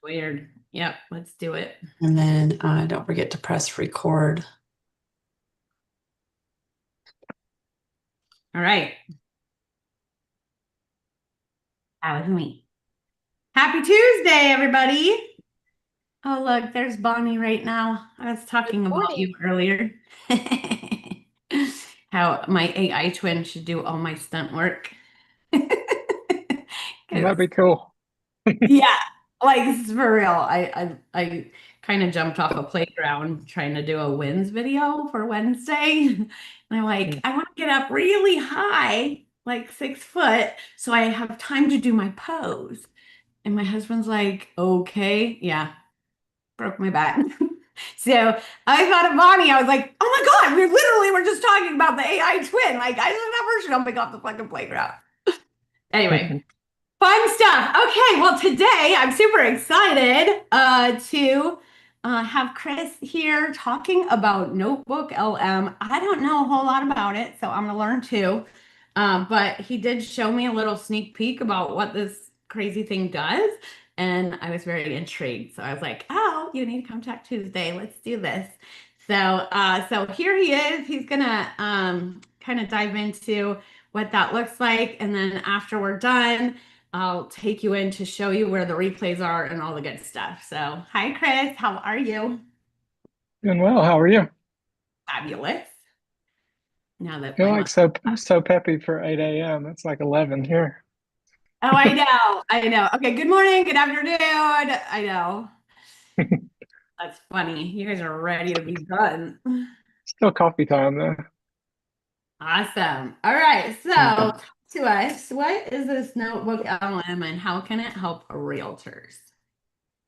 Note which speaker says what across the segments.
Speaker 1: Weird. Yep, let's do it.
Speaker 2: And then don't forget to press record.
Speaker 1: All right. That was me. Happy Tuesday, everybody. Oh, look, there's Bonnie right now. I was talking about
Speaker 3: Morning.
Speaker 1: you earlier. How my AI twin should do all my stunt work.
Speaker 3: That'd be cool.
Speaker 1: Yeah, like this is for real. I kind of jumped off a playground trying to do a wins video for Wednesday. And I'm like, I want to get up really high, like 6 foot, so I have time to do my pose. And my husband's like, okay, yeah, broke my back. So I thought of Bonnie. I was like, oh my God, we're just talking about the AI twin. Like, I just never jumping off the fucking playground. Anyway. Fun stuff. Okay, well, today I'm super excited to have Chris here talking about Notebook LM. I don't know a whole lot about it, so I'm gonna learn too. But he did show me a little sneak peek about what this crazy thing does, and I was very intrigued. So I was like, "Oh, you need to come talk Tuesday. Let's do this." So here he is. He's gonna kind of dive into what that looks like, and then after we're done. I'll take you in to show you where the replays are and all the good stuff. So, hi, Chris. How are you?
Speaker 3: Doing well. How are you?
Speaker 1: Fabulous. Now that
Speaker 3: Feel
Speaker 1: my
Speaker 3: like so peppy for 8 a.m. It's like 11 here.
Speaker 1: oh, I know, I know. Okay, good morning, good afternoon. I know. That's funny. You guys are ready to be done.
Speaker 3: Still coffee time though.
Speaker 1: Awesome. All right. So,
Speaker 3: Mhm.
Speaker 1: talk to us. What is this Notebook LM and how can it help realtors?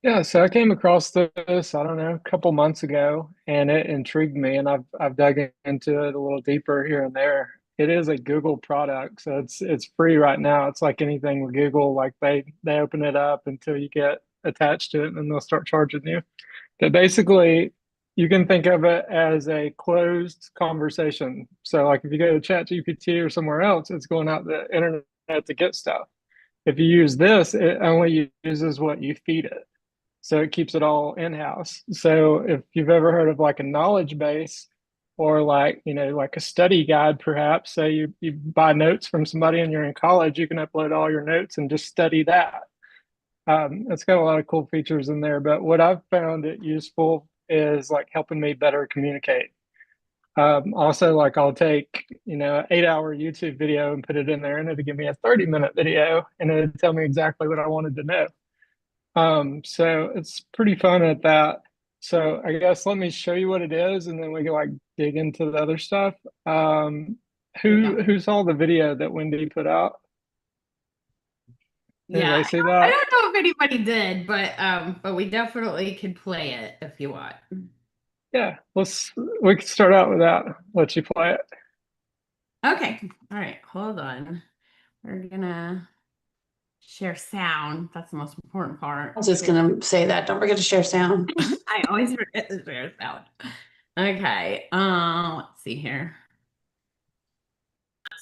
Speaker 3: Yeah, so I came across this, I don't know, a couple months ago, and it intrigued me, and I've dug into it a little deeper here and there. It is a Google product, so it's free right now. It's like anything with Google, like they open it up until you get attached to it, and then they'll start charging you. But basically, you can think of it as a closed conversation. So, like if you go to ChatGPT or somewhere else, it's going out the internet to get stuff. If you use this, it only uses what you feed it. So it keeps it all in-house. So if you've ever heard of like a knowledge base or like, like a study guide, perhaps, say you buy notes from somebody and you're in college, you can upload all your notes and just study that. It's got a lot of cool features in there, but what I've found it useful is like helping me better communicate. Also, like I'll take, an 8 hour YouTube video and put it in there and it'll give me a 30-minute video and it'll tell me exactly what I wanted to know. So it's pretty fun at that. So I guess let me show you what it is and then we can like dig into the other stuff.
Speaker 1: Yeah.
Speaker 3: Who saw the video that Wendy put out?
Speaker 1: Yeah.
Speaker 3: Anybody see
Speaker 1: I
Speaker 3: that?
Speaker 1: don't know if anybody did, but we definitely could play it if you want.
Speaker 3: Yeah, we can start out with that. Let you play it.
Speaker 1: Okay. All right. Hold on. We're gonna share sound. That's the most important part.
Speaker 2: I was just gonna say that. Don't forget to share sound.
Speaker 1: I always forget to share sound. Okay. Let's see here.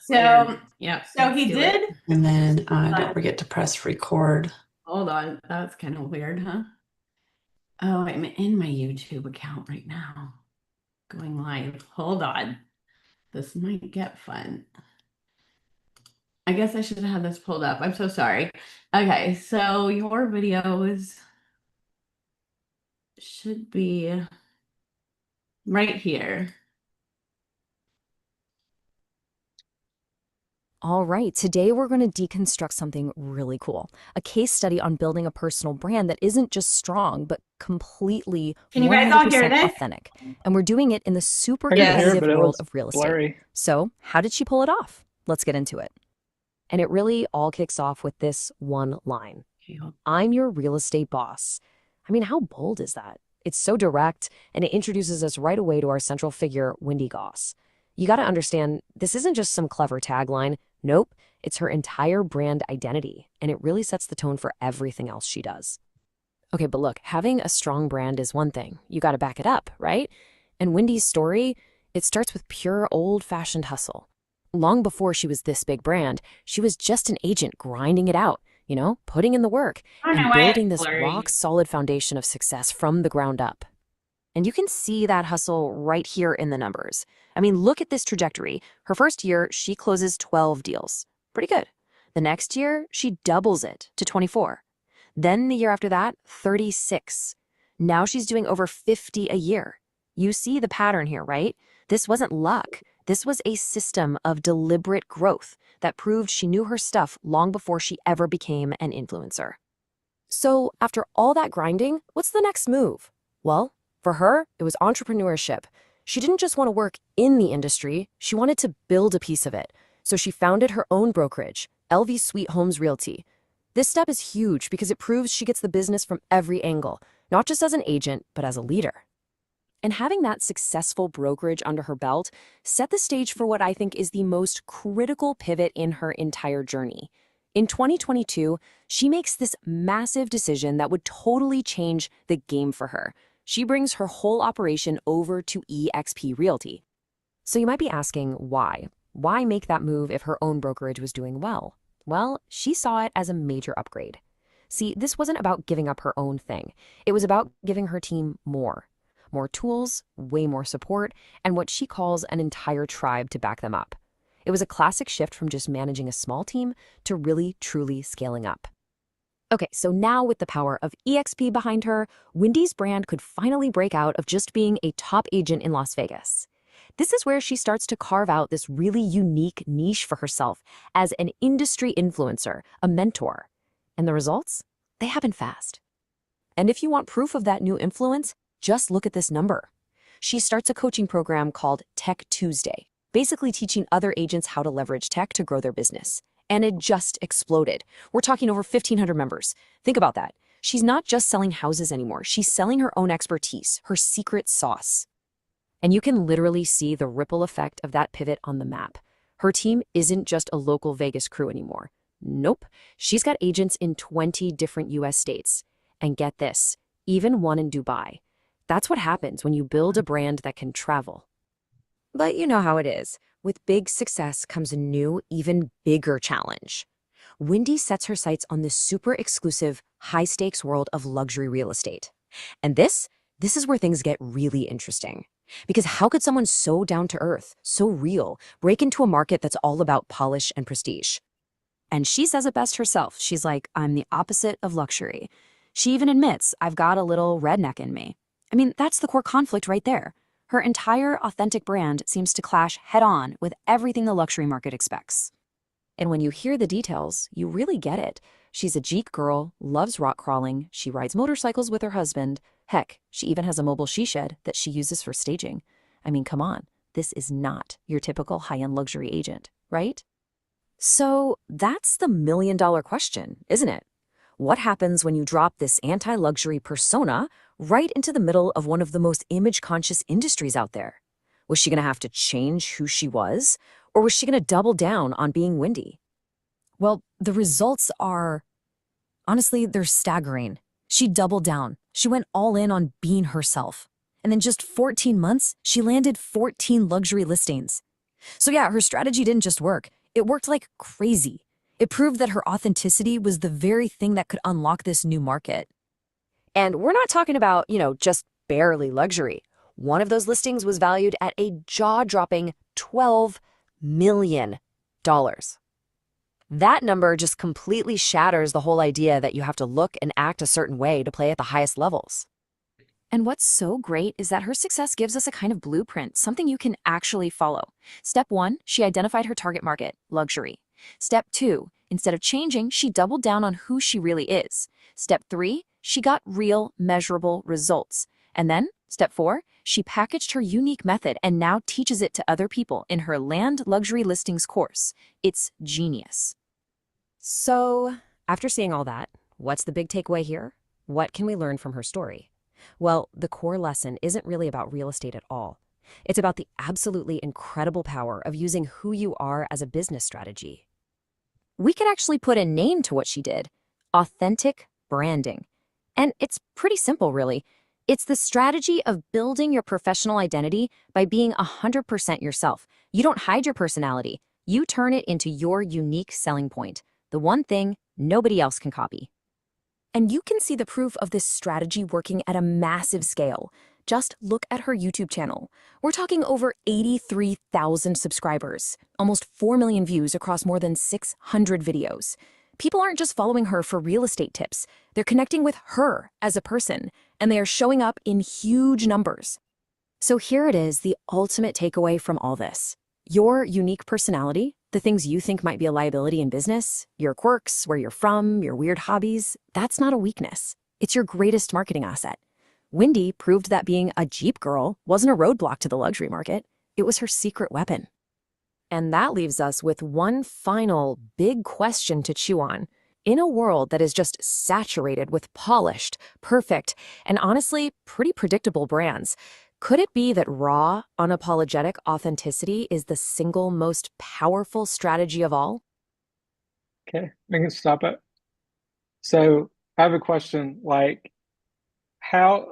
Speaker 1: So, yeah. So he did.
Speaker 2: And then don't forget to press record.
Speaker 1: Hold on. That's kind of weird, huh? Oh, I'm in my YouTube account right now. Going live. Hold on. This might get fun. I guess I should have had this pulled up. I'm so sorry. Okay, so your videos should be right here.
Speaker 4: All right, today we're going to deconstruct something really cool. A case study on building a personal brand that isn't just strong, but completely
Speaker 1: Can you guys all hear
Speaker 4: 100%
Speaker 1: this?
Speaker 4: authentic. And we're doing it in the super
Speaker 3: I can hear,
Speaker 4: competitive
Speaker 3: but it
Speaker 4: world
Speaker 3: was
Speaker 4: of real estate.
Speaker 3: blurry.
Speaker 4: So, how did she pull it off? Let's get into it. And it really all kicks off with this one line. I'm your real estate boss. I mean, how bold is that? It's so direct, and it introduces us right away to our central figure, Wendy Goss. You got to understand, this isn't just some clever tagline. Nope, it's her entire brand identity, and it really sets the tone for everything else she does. Okay, but look, having a strong brand is one thing. You got to back it up, right? And Wendy's story, it starts with pure old-fashioned hustle. Long before she was this big brand, she was just an agent grinding it out, putting in the work
Speaker 1: I don't
Speaker 4: and
Speaker 1: know why
Speaker 4: building
Speaker 1: it's
Speaker 4: this
Speaker 1: blurry.
Speaker 4: rock-solid foundation of success from the ground up. And you can see that hustle right here in the numbers. I mean, look at this trajectory. Her first year, she closes 12 deals. Pretty good. The next year, she doubles it to 24. Then the year after that, 36. Now she's doing over 50 a year. You see the pattern here, right? This wasn't luck. This was a system of deliberate growth that proved she knew her stuff long before she ever became an influencer. So after all that grinding, what's the next move? Well, for her, it was entrepreneurship. She didn't just want to work in the industry, she wanted to build a piece of it. So she founded her own brokerage, LV Sweet Homes Realty. This step is huge because it proves she gets the business from every angle, not just as an agent, but as a leader. And having that successful brokerage under her belt set the stage for what I think is the most critical pivot in her entire journey. In 2022, she makes this massive decision that would totally change the game for her. She brings her whole operation over to eXp Realty. So you might be asking, why? Why make that move if her own brokerage was doing well? Well, she saw it as a major upgrade. See, this wasn't about giving up her own thing. It was about giving her team more tools, way more support, and what she calls an entire tribe to back them up. It was a classic shift from just managing a small team to really, truly scaling up. Okay, so now with the power of eXp behind her, Wendy's brand could finally break out of just being a top agent in Las Vegas. This is where she starts to carve out this really unique niche for herself as an industry influencer, a mentor. And the results? They happen fast. And if you want proof of that new influence, just look at this number. She starts a coaching program called Tech Tuesday, basically teaching other agents how to leverage tech to grow their business. And it just exploded. We're talking over 1,500 members. Think about that. She's not just selling houses anymore. She's selling her own expertise, her secret sauce. And you can literally see the ripple effect of that pivot on the map. Her team isn't just a local Vegas crew anymore. Nope. She's got agents in 20 different US states. And get this, even one in Dubai. That's what happens when you build a brand that can travel. But you know how it is. With big success comes a new, even bigger challenge. Wendy sets her sights on this super exclusive, high-stakes world of luxury real estate. And this is where things get really interesting. Because how could someone so down-to-earth, so real, break into a market that's all about polish and prestige? And she says it best herself. She's like, I'm the opposite of luxury. She even admits, I've got a little redneck in me. I mean, that's the core conflict right there. Her entire authentic brand seems to clash head-on with everything the luxury market expects. And when you hear the details, you really get it. She's a geek girl, loves rock crawling, she rides motorcycles with her husband. Heck, she even has a mobile she shed that she uses for staging. I mean, come on, this is not your typical high-end luxury agent, right? So that's the million-dollar question, isn't it? What happens when you drop this anti-luxury persona right into the middle of one of the most image-conscious industries out there? Was she going to have to change who she was? Or was she going to double down on being Wendy? Well, the results are, honestly, they're staggering. She doubled down. She went all in on being herself. And in just 14 months, she landed 14 luxury listings. So yeah, her strategy didn't just work. It worked like crazy. It proved that her authenticity was the very thing that could unlock this new market. And we're not talking about, just barely luxury. One of those listings was valued at a jaw-dropping $12 million. That number just completely shatters the whole idea that you have to look and act a certain way to play at the highest levels. And what's so great is that her success gives us a kind of blueprint, something you can actually follow. Step 1, she identified her target market, luxury. Step 2, instead of changing, she doubled down on who she really is. Step 3, she got real, measurable results. And then, Step 4, she packaged her unique method and now teaches it to other people in her Land Luxury Listings course. It's genius. So, after seeing all that, what's the big takeaway here? What can we learn from her story? Well, the core lesson isn't really about real estate at all. It's about the absolutely incredible power of using who you are as a business strategy. We could actually put a name to what she did: authentic branding. And it's pretty simple, really. It's the strategy of building your professional identity by being 100% yourself. You don't hide your personality. You turn it into your unique selling point, the one thing nobody else can copy. And you can see the proof of this strategy working at a massive scale. Just look at her YouTube channel. We're talking over 83,000 subscribers, almost 4 million views across more than 600 videos. People aren't just following her for real estate tips. They're connecting with her as a person, and they are showing up in huge numbers. So here it is, the ultimate takeaway from all this. Your unique personality, the things you think might be a liability in business, your quirks, where you're from, your weird hobbies, that's not a weakness. It's your greatest marketing asset. Wendy proved that being a Jeep girl wasn't a roadblock to the luxury market. It was her secret weapon. And that leaves us with one final big question to chew on. In a world that is just saturated with polished, perfect, and honestly pretty predictable brands, could it be that raw, unapologetic authenticity is the single most powerful strategy of all?
Speaker 3: Okay, I can stop it. So I have a question, like how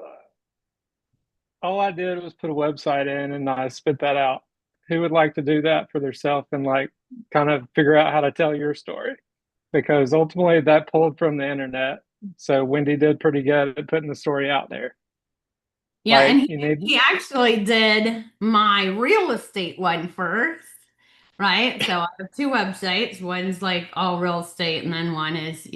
Speaker 3: all I did was put a website in and I spit that out. Who would like to do that for themselves and like kind of figure out how to tell your story? Because ultimately that pulled from the internet. So Wendy did pretty good at putting the story out there.
Speaker 1: Yeah,
Speaker 3: Like
Speaker 1: and
Speaker 3: you need
Speaker 1: he actually did my real estate one first, right? So I have two websites. One's like all real estate, and then one is,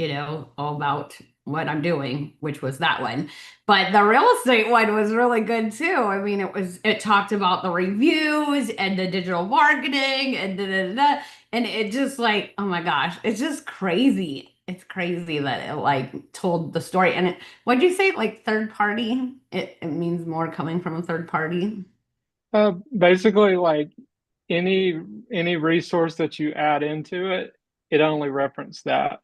Speaker 1: all about what I'm doing, which was that one. But the real estate one was really good too. I mean, it talked about the reviews and the digital marketing and da, da, da, da. And it just like, oh my gosh, it's just crazy. It's crazy that it like told the story. And what'd you say? Like third party? It means more coming from a third party.
Speaker 3: basically like any resource that you add into it, it only referenced that.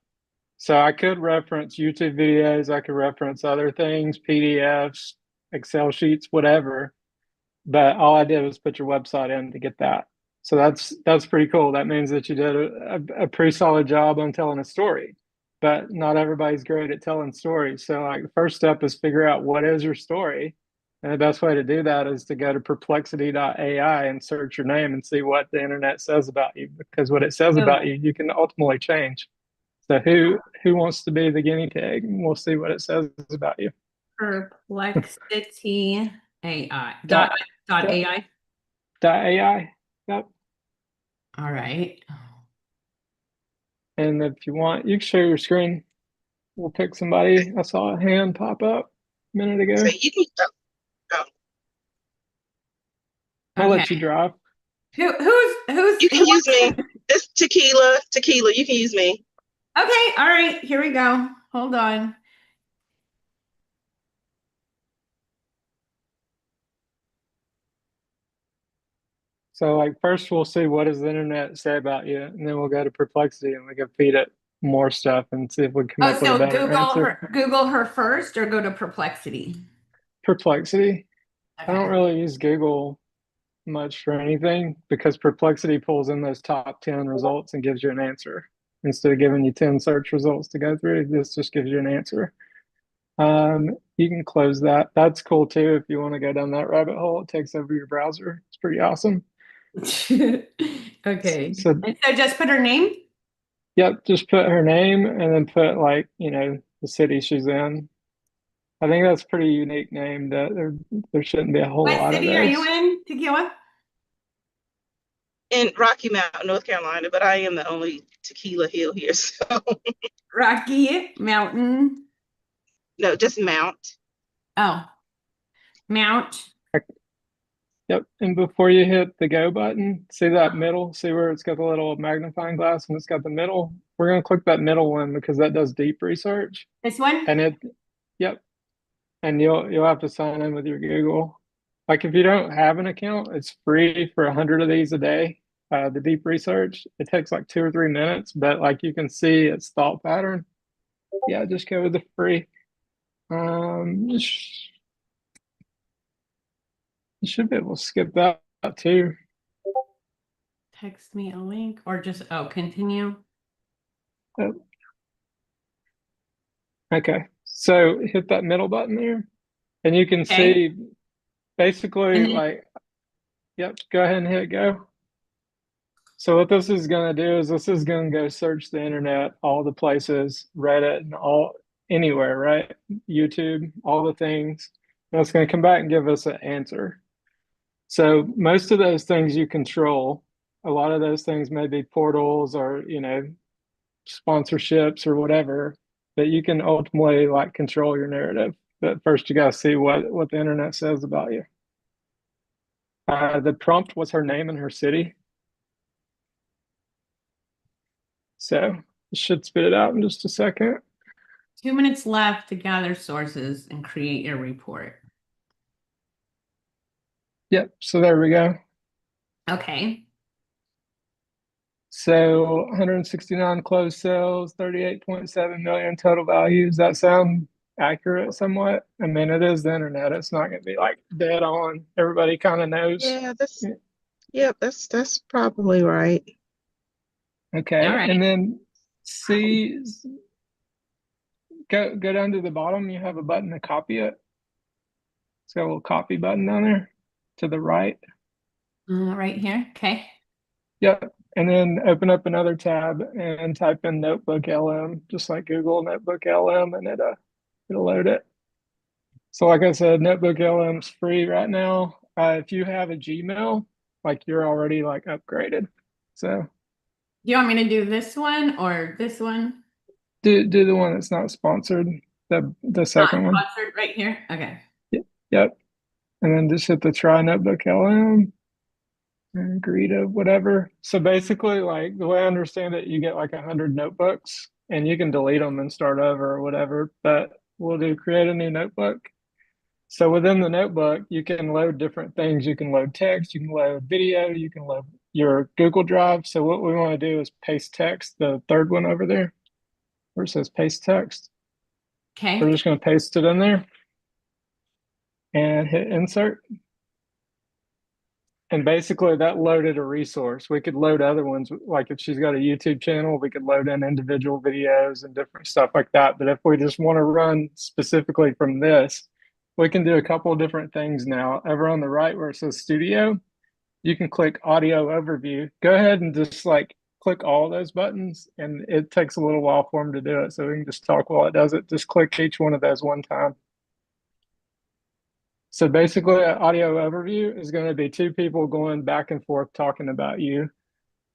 Speaker 3: So I could reference YouTube videos, I could reference other things, PDFs, Excel sheets, whatever. But all I did was put your website in to get that. So that's pretty cool. That means that you did a pretty solid job on telling a story. But not everybody's great at telling stories. So like the first step is figure out what is your story. And the best way to do that is to go to perplexity.ai and search your name and see what the internet says about you. Because what it says about you, you can ultimately change. So who wants to be the guinea pig? And we'll see what it says about you.
Speaker 1: Perplexity AI
Speaker 3: Dot,
Speaker 1: dot
Speaker 3: dot,
Speaker 1: AI.
Speaker 3: dot AI. Yep.
Speaker 1: All right.
Speaker 3: And if you want, you can share your screen. We'll pick somebody. I saw a hand pop up a minute ago.
Speaker 5: So you can go.
Speaker 3: I'll
Speaker 1: Okay.
Speaker 3: let you drive.
Speaker 1: Who's
Speaker 5: You can use me. This tequila. You can use me.
Speaker 1: Okay, all right, here we go. Hold on.
Speaker 3: So like first we'll see what does the internet say about you, and then we'll go to Perplexity and we can feed it more stuff and see if we can come
Speaker 1: Oh,
Speaker 3: up with a
Speaker 1: so
Speaker 3: better answer.
Speaker 1: Google her first or go to Perplexity?
Speaker 3: Perplexity. I don't
Speaker 1: Okay.
Speaker 3: really use Google much for anything because Perplexity pulls in those top 10 results and gives you an answer. Instead of giving you 10 search results to go through, this just gives you an answer. You can close that. That's cool too. If you want to go down that rabbit hole, it takes over your browser. It's pretty awesome.
Speaker 1: Okay.
Speaker 3: So,
Speaker 1: And so just put her name?
Speaker 3: yep, just put her name and then put like, the city she's in. I think that's a pretty unique name that there shouldn't be a whole
Speaker 1: What
Speaker 3: lot of
Speaker 1: city are you
Speaker 3: those.
Speaker 1: in, Tequila?
Speaker 5: In Rocky Mount, North Carolina, but I am the only tequila hill here. So
Speaker 1: Rocky Mountain.
Speaker 5: no, just Mount.
Speaker 1: Oh, Mount.
Speaker 3: Yep. And before you hit the go button, see that middle, see where it's got the little magnifying glass and it's got the middle. We're going to click that middle one because that does deep research.
Speaker 1: This one?
Speaker 3: And yep. And you'll have to sign in with your Google. Like if you don't have an account, it's free for 100 of these a day. The deep research, it takes like 2 or 3 minutes, but like you can see its thought pattern. Yeah, just go with the free. You should be able to skip that too.
Speaker 1: Text me a link or just, continue.
Speaker 3: Yep. Okay, so hit that middle button there, and you can
Speaker 1: Okay.
Speaker 3: see basically
Speaker 1: And then-
Speaker 3: like, yep, go ahead and hit go. So what this is going to do is this is going to go search the internet, all the places, Reddit, and all anywhere, right? YouTube, all the things. And it's going to come back and give us an answer. So most of those things you control. A lot of those things may be portals or, sponsorships or whatever, that you can ultimately like control your narrative. But first you got to see what the internet says about you. The prompt was her name and her city. So it should spit it out in just a second.
Speaker 1: 2 minutes left to gather sources and create your report.
Speaker 3: Yep. So there we go.
Speaker 1: Okay.
Speaker 3: So 169 closed sales, 38.7 million total value. Does that sound accurate somewhat? I mean, it is the internet. It's not going to be like dead on. Everybody kind of knows.
Speaker 5: Yeah, that's probably right.
Speaker 3: Okay.
Speaker 1: All right.
Speaker 3: And then see, go down to the bottom. You have a button to copy it. It's got a little copy button down there to the right.
Speaker 1: Right here. Okay.
Speaker 3: Yep. And then open up another tab and type in NotebookLM, just like Google NotebookLM, and it'll load it. So like I said, NotebookLM is free right now. If you have a Gmail, like you're already like upgraded. So
Speaker 1: Do you want me to do this one or this one?
Speaker 3: do the one that's not sponsored, the second one.
Speaker 1: Sponsored right here. Okay.
Speaker 3: Yep. And then just hit the try NotebookLM and agree to whatever. So basically, like the way I understand it, you get like 100 notebooks and you can delete them and start over or whatever. But we'll do create a new notebook. So within the notebook, you can load different things. You can load text, you can load video, you can load your Google Drive. So what we want to do is paste text, the third one over there where it says paste text.
Speaker 1: Okay.
Speaker 3: We're just going to paste it in there and hit insert. And basically that loaded a resource. We could load other ones, like if she's got a YouTube channel, we could load in individual videos and different stuff like that. But if we just want to run specifically from this, we can do a couple of different things now. Over on the right where it says studio, you can click audio overview. Go ahead and just like click all those buttons, and it takes a little while for them to do it. So we can just talk while it does it. Just click each one of those one time. So basically, an audio overview is going to be two people going back and forth talking about you.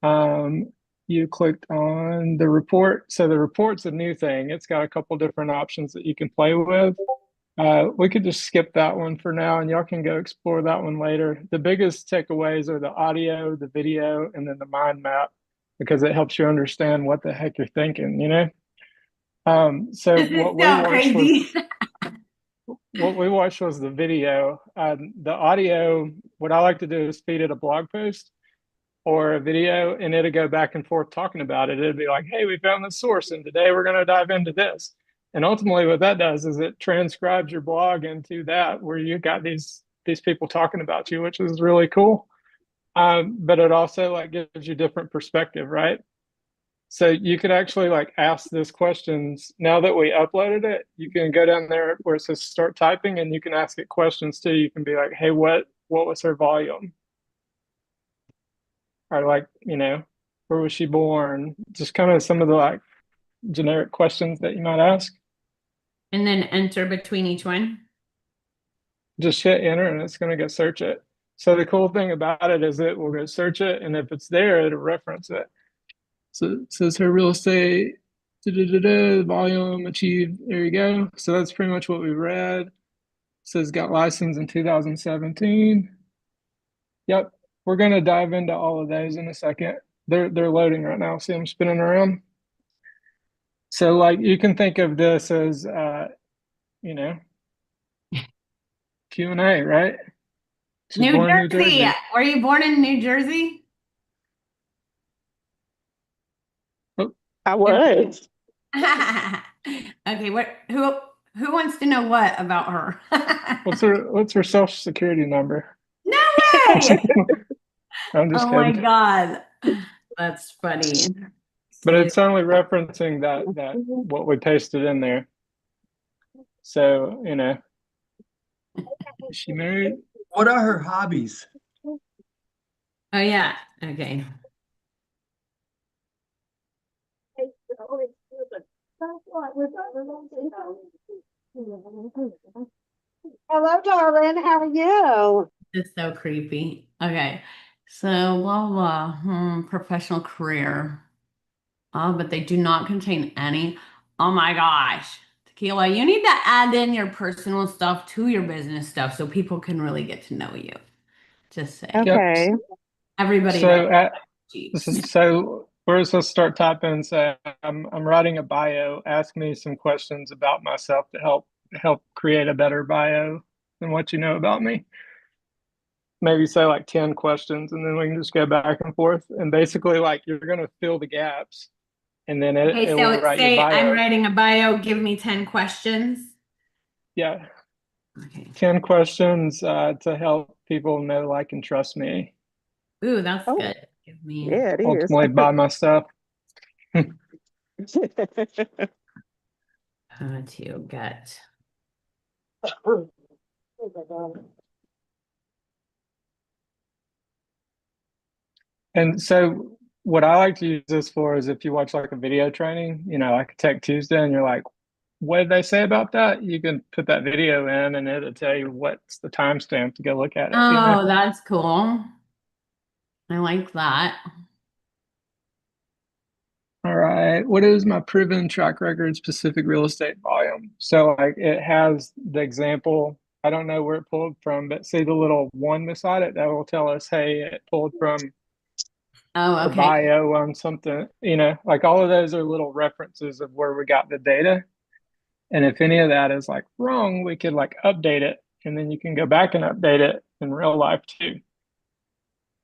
Speaker 3: You clicked on the report. So the report's a new thing. It's got a couple different options that you can play with. We could just skip that one for now, and y'all can go explore that one later. The biggest takeaways are the audio, the video, and then the mind map, because it helps you understand what the heck you're thinking, you know? So
Speaker 1: This is
Speaker 3: what we
Speaker 1: so
Speaker 3: watched
Speaker 1: crazy.
Speaker 3: what we watched was the video. The audio, what I like to do is feed it a blog post or a video, and it'll go back and forth talking about it. It'd be like, hey, we found this source, and today we're going to dive into this. And ultimately, what that does is it transcribes your blog into that, where you got these people talking about you, which is really cool. But it also like gives you different perspective, right? So you could actually like ask this questions. Now that we uploaded it, you can go down there where it says start typing, and you can ask it questions too. You can be like, hey, what was her volume? Or like, where was she born? Just kind of some of the like generic questions that you might ask.
Speaker 1: And then enter between each one.
Speaker 3: Just hit enter and it's going to go search it. So the cool thing about it is it will go search it, and if it's there, it'll reference it. So it says her real estate, volume achieved. There you go. So that's pretty much what we read. It says got licensed in 2017. Yep. We're going to dive into all of those in a second. They're loading right now. See them spinning around. So like you can think of this as, Q&A, right? She's
Speaker 1: New
Speaker 3: born in New
Speaker 1: Jersey.
Speaker 3: Jersey.
Speaker 1: Were you born in New Jersey?
Speaker 5: I was.
Speaker 1: Okay, who wants to know what about her?
Speaker 3: What's her social security number?
Speaker 1: No way!
Speaker 3: I'm just
Speaker 1: Oh my
Speaker 3: kidding.
Speaker 1: God. That's funny.
Speaker 3: But it's only referencing that what we pasted in there. So, is she married?
Speaker 6: What are her hobbies?
Speaker 1: Oh yeah. Okay.
Speaker 6: Hello, darling. How are you?
Speaker 1: It's so creepy. Okay. So blah blah. Professional career. Oh, but they do not contain any. Oh my gosh. Tequila, you need to add in your personal stuff to your business stuff so people can really get to know you. Just saying.
Speaker 3: Yep.
Speaker 6: Okay.
Speaker 1: Everybody knows.
Speaker 3: So
Speaker 1: Jeez.
Speaker 3: so we're supposed to start typing and say, I'm writing a bio. Ask me some questions about myself to help create a better bio than what you know about me. Maybe say like 10 questions, and then we can just go back and forth. And basically, like, you're gonna fill the gaps, and then it
Speaker 1: Okay,
Speaker 3: will
Speaker 1: so
Speaker 3: write your
Speaker 1: say I'm
Speaker 3: bio.
Speaker 1: writing a bio, give me 10 questions.
Speaker 3: Yeah,
Speaker 1: Okay.
Speaker 3: 10 questions to help people know, like, and trust me.
Speaker 1: Ooh, that's
Speaker 6: Oh,
Speaker 1: good. Give me
Speaker 6: yeah, it is.
Speaker 3: Ultimately, buy my stuff.
Speaker 1: how to get.
Speaker 3: And so what I like to use this for is if you watch like a video training, like a Tech Tuesday, and you're like, what did they say about that? You can put that video in and it'll tell you what's the timestamp to go look at it.
Speaker 1: Oh, that's cool. I like that.
Speaker 3: All right. What is my proven track record specific real estate volume? So like it has the example. I don't know where it pulled from, but see the little one beside it that will tell us, hey, it pulled from
Speaker 1: Oh,
Speaker 3: the
Speaker 1: okay.
Speaker 3: bio on something, like all of those are little references of where we got the data. And if any of that is like wrong, we could like update it, and then you can go back and update it in real life too.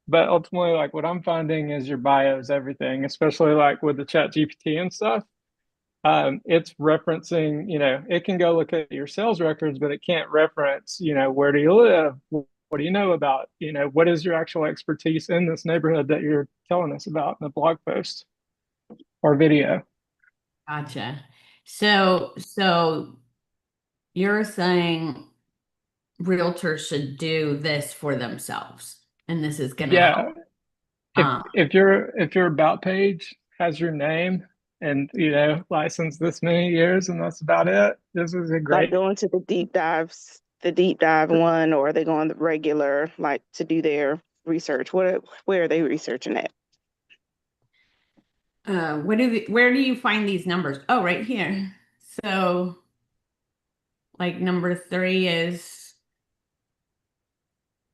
Speaker 3: But ultimately, like what I'm finding is your bio is everything, especially like with the chat GPT and stuff. It's referencing, it can go look at your sales records, but it can't reference, where do you live? What do you know about, what is your actual expertise in this neighborhood that you're telling us about in a blog post or video?
Speaker 1: Gotcha. So you're saying realtors should do this for themselves, and this is gonna help.
Speaker 3: Yeah. If your about page has your name and licensed this many years and that's about it, this is a
Speaker 6: Like
Speaker 3: great.
Speaker 6: going to the deep dive one, or are they going the regular, like to do their research? Where are they researching at?
Speaker 1: Where do you find these numbers? Oh, right here. So like number 3 is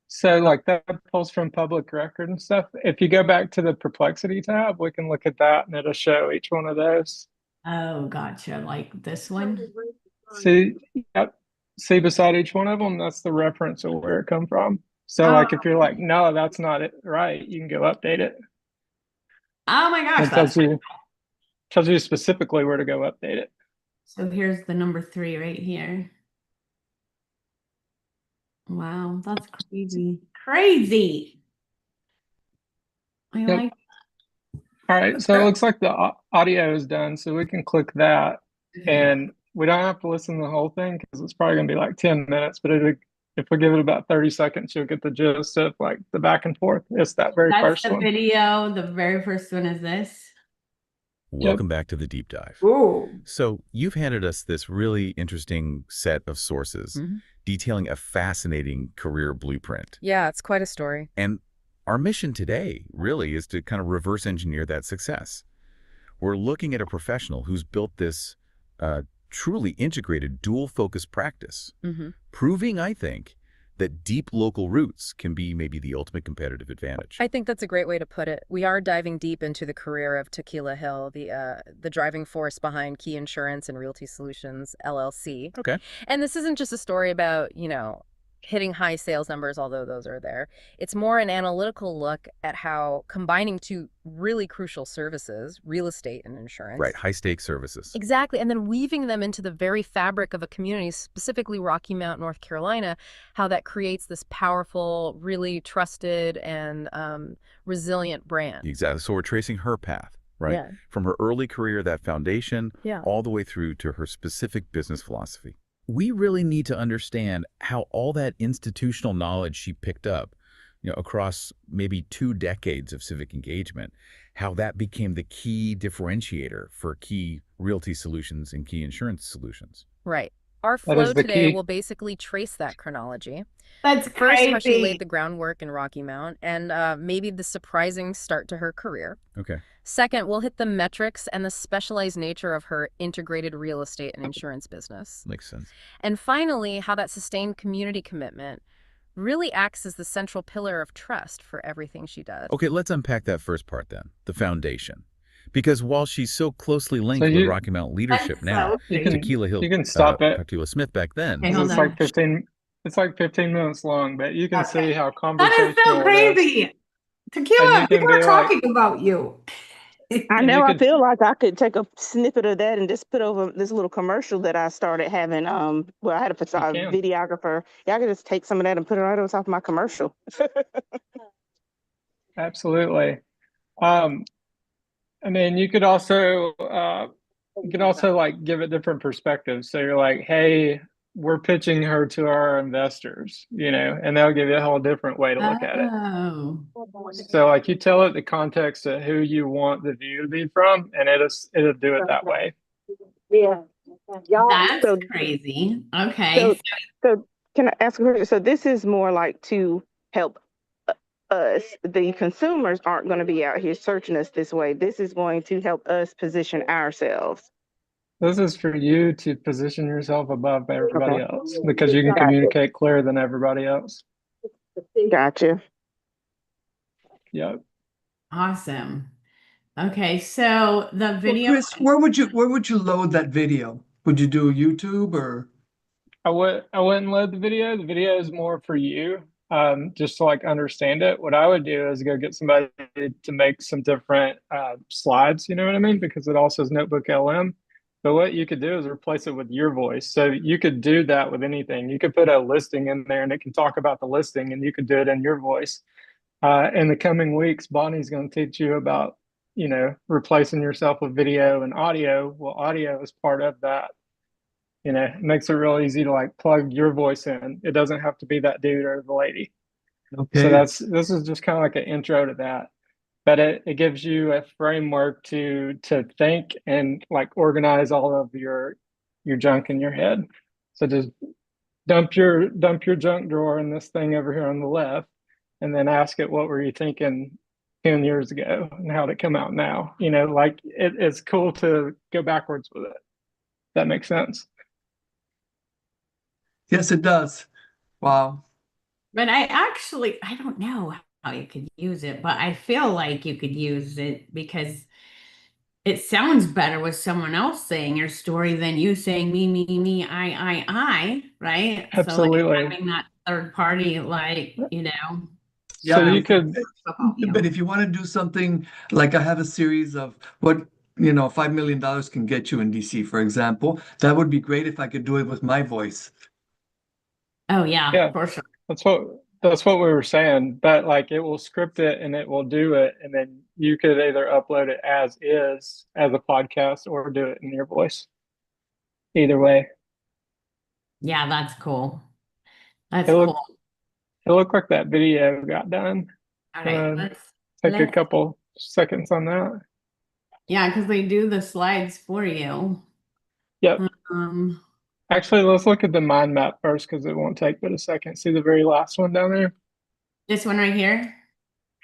Speaker 3: So like that pulls from public record and stuff. If you go back to the Perplexity tab, we can look at that and it'll show each one of those.
Speaker 1: oh, gotcha, like this one.
Speaker 3: See, yep. See beside each one of them, that's the reference of where it come from. So
Speaker 1: Oh,
Speaker 3: like if you're like, no, that's not it right, you can go update it.
Speaker 1: oh my gosh,
Speaker 3: It
Speaker 1: that's
Speaker 3: tells you specifically where to go update it.
Speaker 1: so here's the number 3 right here. Wow, that's crazy. Crazy. I
Speaker 3: Yep.
Speaker 1: like
Speaker 3: All right, so it looks like the audio is done, so we can click that,
Speaker 1: okay.
Speaker 3: and we don't have to listen to the whole thing because it's probably going to be like 10 minutes, but if we give it about 30 seconds, you'll get the gist of like the back and forth. It's that very
Speaker 1: That's
Speaker 3: first
Speaker 1: the
Speaker 3: one.
Speaker 1: video. The very first one is this.
Speaker 7: Welcome back to the deep dive.
Speaker 1: Ooh.
Speaker 7: So you've handed us this really interesting set of sources detailing a fascinating career blueprint.
Speaker 4: Yeah, it's quite a story.
Speaker 7: And our mission today really is to kind of reverse engineer that success. We're looking at a professional who's built this truly integrated dual-focus practice, proving, I think, that deep local roots can be maybe the ultimate competitive advantage.
Speaker 4: I think that's a great way to put it. We are diving deep into the career of Tequila Hill, the driving force behind Key Insurance and Realty Solutions, LLC.
Speaker 7: Okay.
Speaker 4: And this isn't just a story about, hitting high sales numbers, although those are there. It's more an analytical look at how combining two really crucial services, real estate and insurance.
Speaker 7: Right, high-stakes services.
Speaker 4: Exactly, and then weaving them into the very fabric of a community, specifically Rocky Mount, North Carolina, how that creates this powerful, really trusted and resilient brand.
Speaker 7: Exactly, so we're tracing her path, right?
Speaker 4: Yeah.
Speaker 7: From her early career, that foundation,
Speaker 4: Yeah.
Speaker 7: all the way through to her specific business philosophy. We really need to understand how all that institutional knowledge she picked up, across maybe 2 decades of civic engagement, how that became the key differentiator for key realty solutions and key insurance solutions.
Speaker 8: Right. Our
Speaker 3: That is
Speaker 8: flow
Speaker 3: the
Speaker 8: today
Speaker 3: key.
Speaker 8: will basically trace that chronology.
Speaker 1: That's
Speaker 8: First, how she
Speaker 1: crazy.
Speaker 8: laid the groundwork in Rocky Mount and maybe the surprising start to her career.
Speaker 7: Okay.
Speaker 8: Second, we'll hit the metrics and the specialized nature of her integrated real estate and insurance business.
Speaker 7: Makes sense.
Speaker 8: And finally, how that sustained community commitment really acts as the central pillar of trust for everything she does.
Speaker 7: Okay, let's unpack that first part then, the foundation. Because while she's so closely linked
Speaker 3: So
Speaker 7: with
Speaker 3: you-
Speaker 7: Rocky Mountain leadership
Speaker 1: That's
Speaker 7: now,
Speaker 1: so
Speaker 3: You can,
Speaker 7: Tequila Hill,
Speaker 3: you can stop it.
Speaker 7: Tequila Smith back then,
Speaker 1: Okay, hold
Speaker 3: It's
Speaker 1: on.
Speaker 3: like 15 minutes long, but you can see
Speaker 1: Okay.
Speaker 3: how
Speaker 1: That is
Speaker 3: conversational
Speaker 1: so
Speaker 3: it is.
Speaker 1: crazy.
Speaker 3: And
Speaker 1: Tequila,
Speaker 3: you can
Speaker 1: people are
Speaker 3: be like,
Speaker 1: talking about you.
Speaker 6: I
Speaker 3: and
Speaker 6: know.
Speaker 3: you
Speaker 6: I
Speaker 3: can,
Speaker 6: feel like I could take a snippet of that and just put over this little commercial that I started having. Well, I had a
Speaker 3: can.
Speaker 6: videographer. Yeah, I could just take some of that and put it right on top of my commercial.
Speaker 3: Absolutely. I mean, you could also like give it different perspectives. So you're like, hey, we're pitching her to our investors, and they'll give you a whole different way to look at it.
Speaker 1: Oh,
Speaker 3: So like you tell it the context of who you want the view to be from, and it'll do it that way.
Speaker 1: that's
Speaker 6: So,
Speaker 1: crazy. Okay.
Speaker 6: so, so can I ask a question? So this is more like to help us. The consumers aren't going to be out here searching us this way. This is going to help us position ourselves.
Speaker 3: This is for you to position yourself above everybody
Speaker 6: Okay.
Speaker 3: else because you can
Speaker 6: Gotcha.
Speaker 3: communicate clearer than everybody else.
Speaker 6: Gotcha.
Speaker 3: Yep.
Speaker 1: Awesome. Okay, so the
Speaker 9: Well,
Speaker 1: video.
Speaker 9: Chris, where would you load that video? Would you do YouTube or?
Speaker 3: I wouldn't load the video. The video is more for you, just to like understand it. What I would do is go get somebody to make some different slides. You know what I mean? Because it also is NotebookLM. But what you could do is replace it with your voice. So you could do that with anything. You could put a listing in there, and it can talk about the listing, and you could do it in your voice. In the coming weeks, Bonnie's going to teach you about replacing yourself with video and audio. Well, audio is part of that. It makes it real easy to like plug your voice in. It doesn't have to be that dude or the lady.
Speaker 9: Okay.
Speaker 3: So this is just kind of like an intro to that. But it gives you a framework to think and like organize all of your junk in your head. So just dump your junk drawer in this thing over here on the left, and then ask it, what were you thinking 10 years ago and how'd it come out now? Like it's cool to go backwards with it. That makes sense.
Speaker 9: Yes, it does. Wow.
Speaker 1: But I don't know how you could use it, but I feel like you could use it because it sounds better with someone else saying your story than you saying me, I, right? So
Speaker 3: Absolutely.
Speaker 1: like having that third party, like,
Speaker 9: Yeah,
Speaker 3: So you could,
Speaker 1: about you.
Speaker 9: but if you want to do something like I have a series of what $5 million can get you in DC, for example, that would be great if I could do it with my voice.
Speaker 1: Oh yeah,
Speaker 3: yeah,
Speaker 1: for sure.
Speaker 3: that's what we were saying. But like it will script it and it will do it, and then you could either upload it as is as a podcast or do it in your voice. Either way.
Speaker 1: Yeah, that's cool. That's
Speaker 3: It
Speaker 1: cool.
Speaker 3: looked like that video got done.
Speaker 1: All right,
Speaker 3: Take a couple seconds on that.
Speaker 1: yeah, because they do the slides for you.
Speaker 3: Yep.
Speaker 1: Um,
Speaker 3: Actually, let's look at the mind map first because it won't take but a second. See the very last one down there?
Speaker 1: this one right here.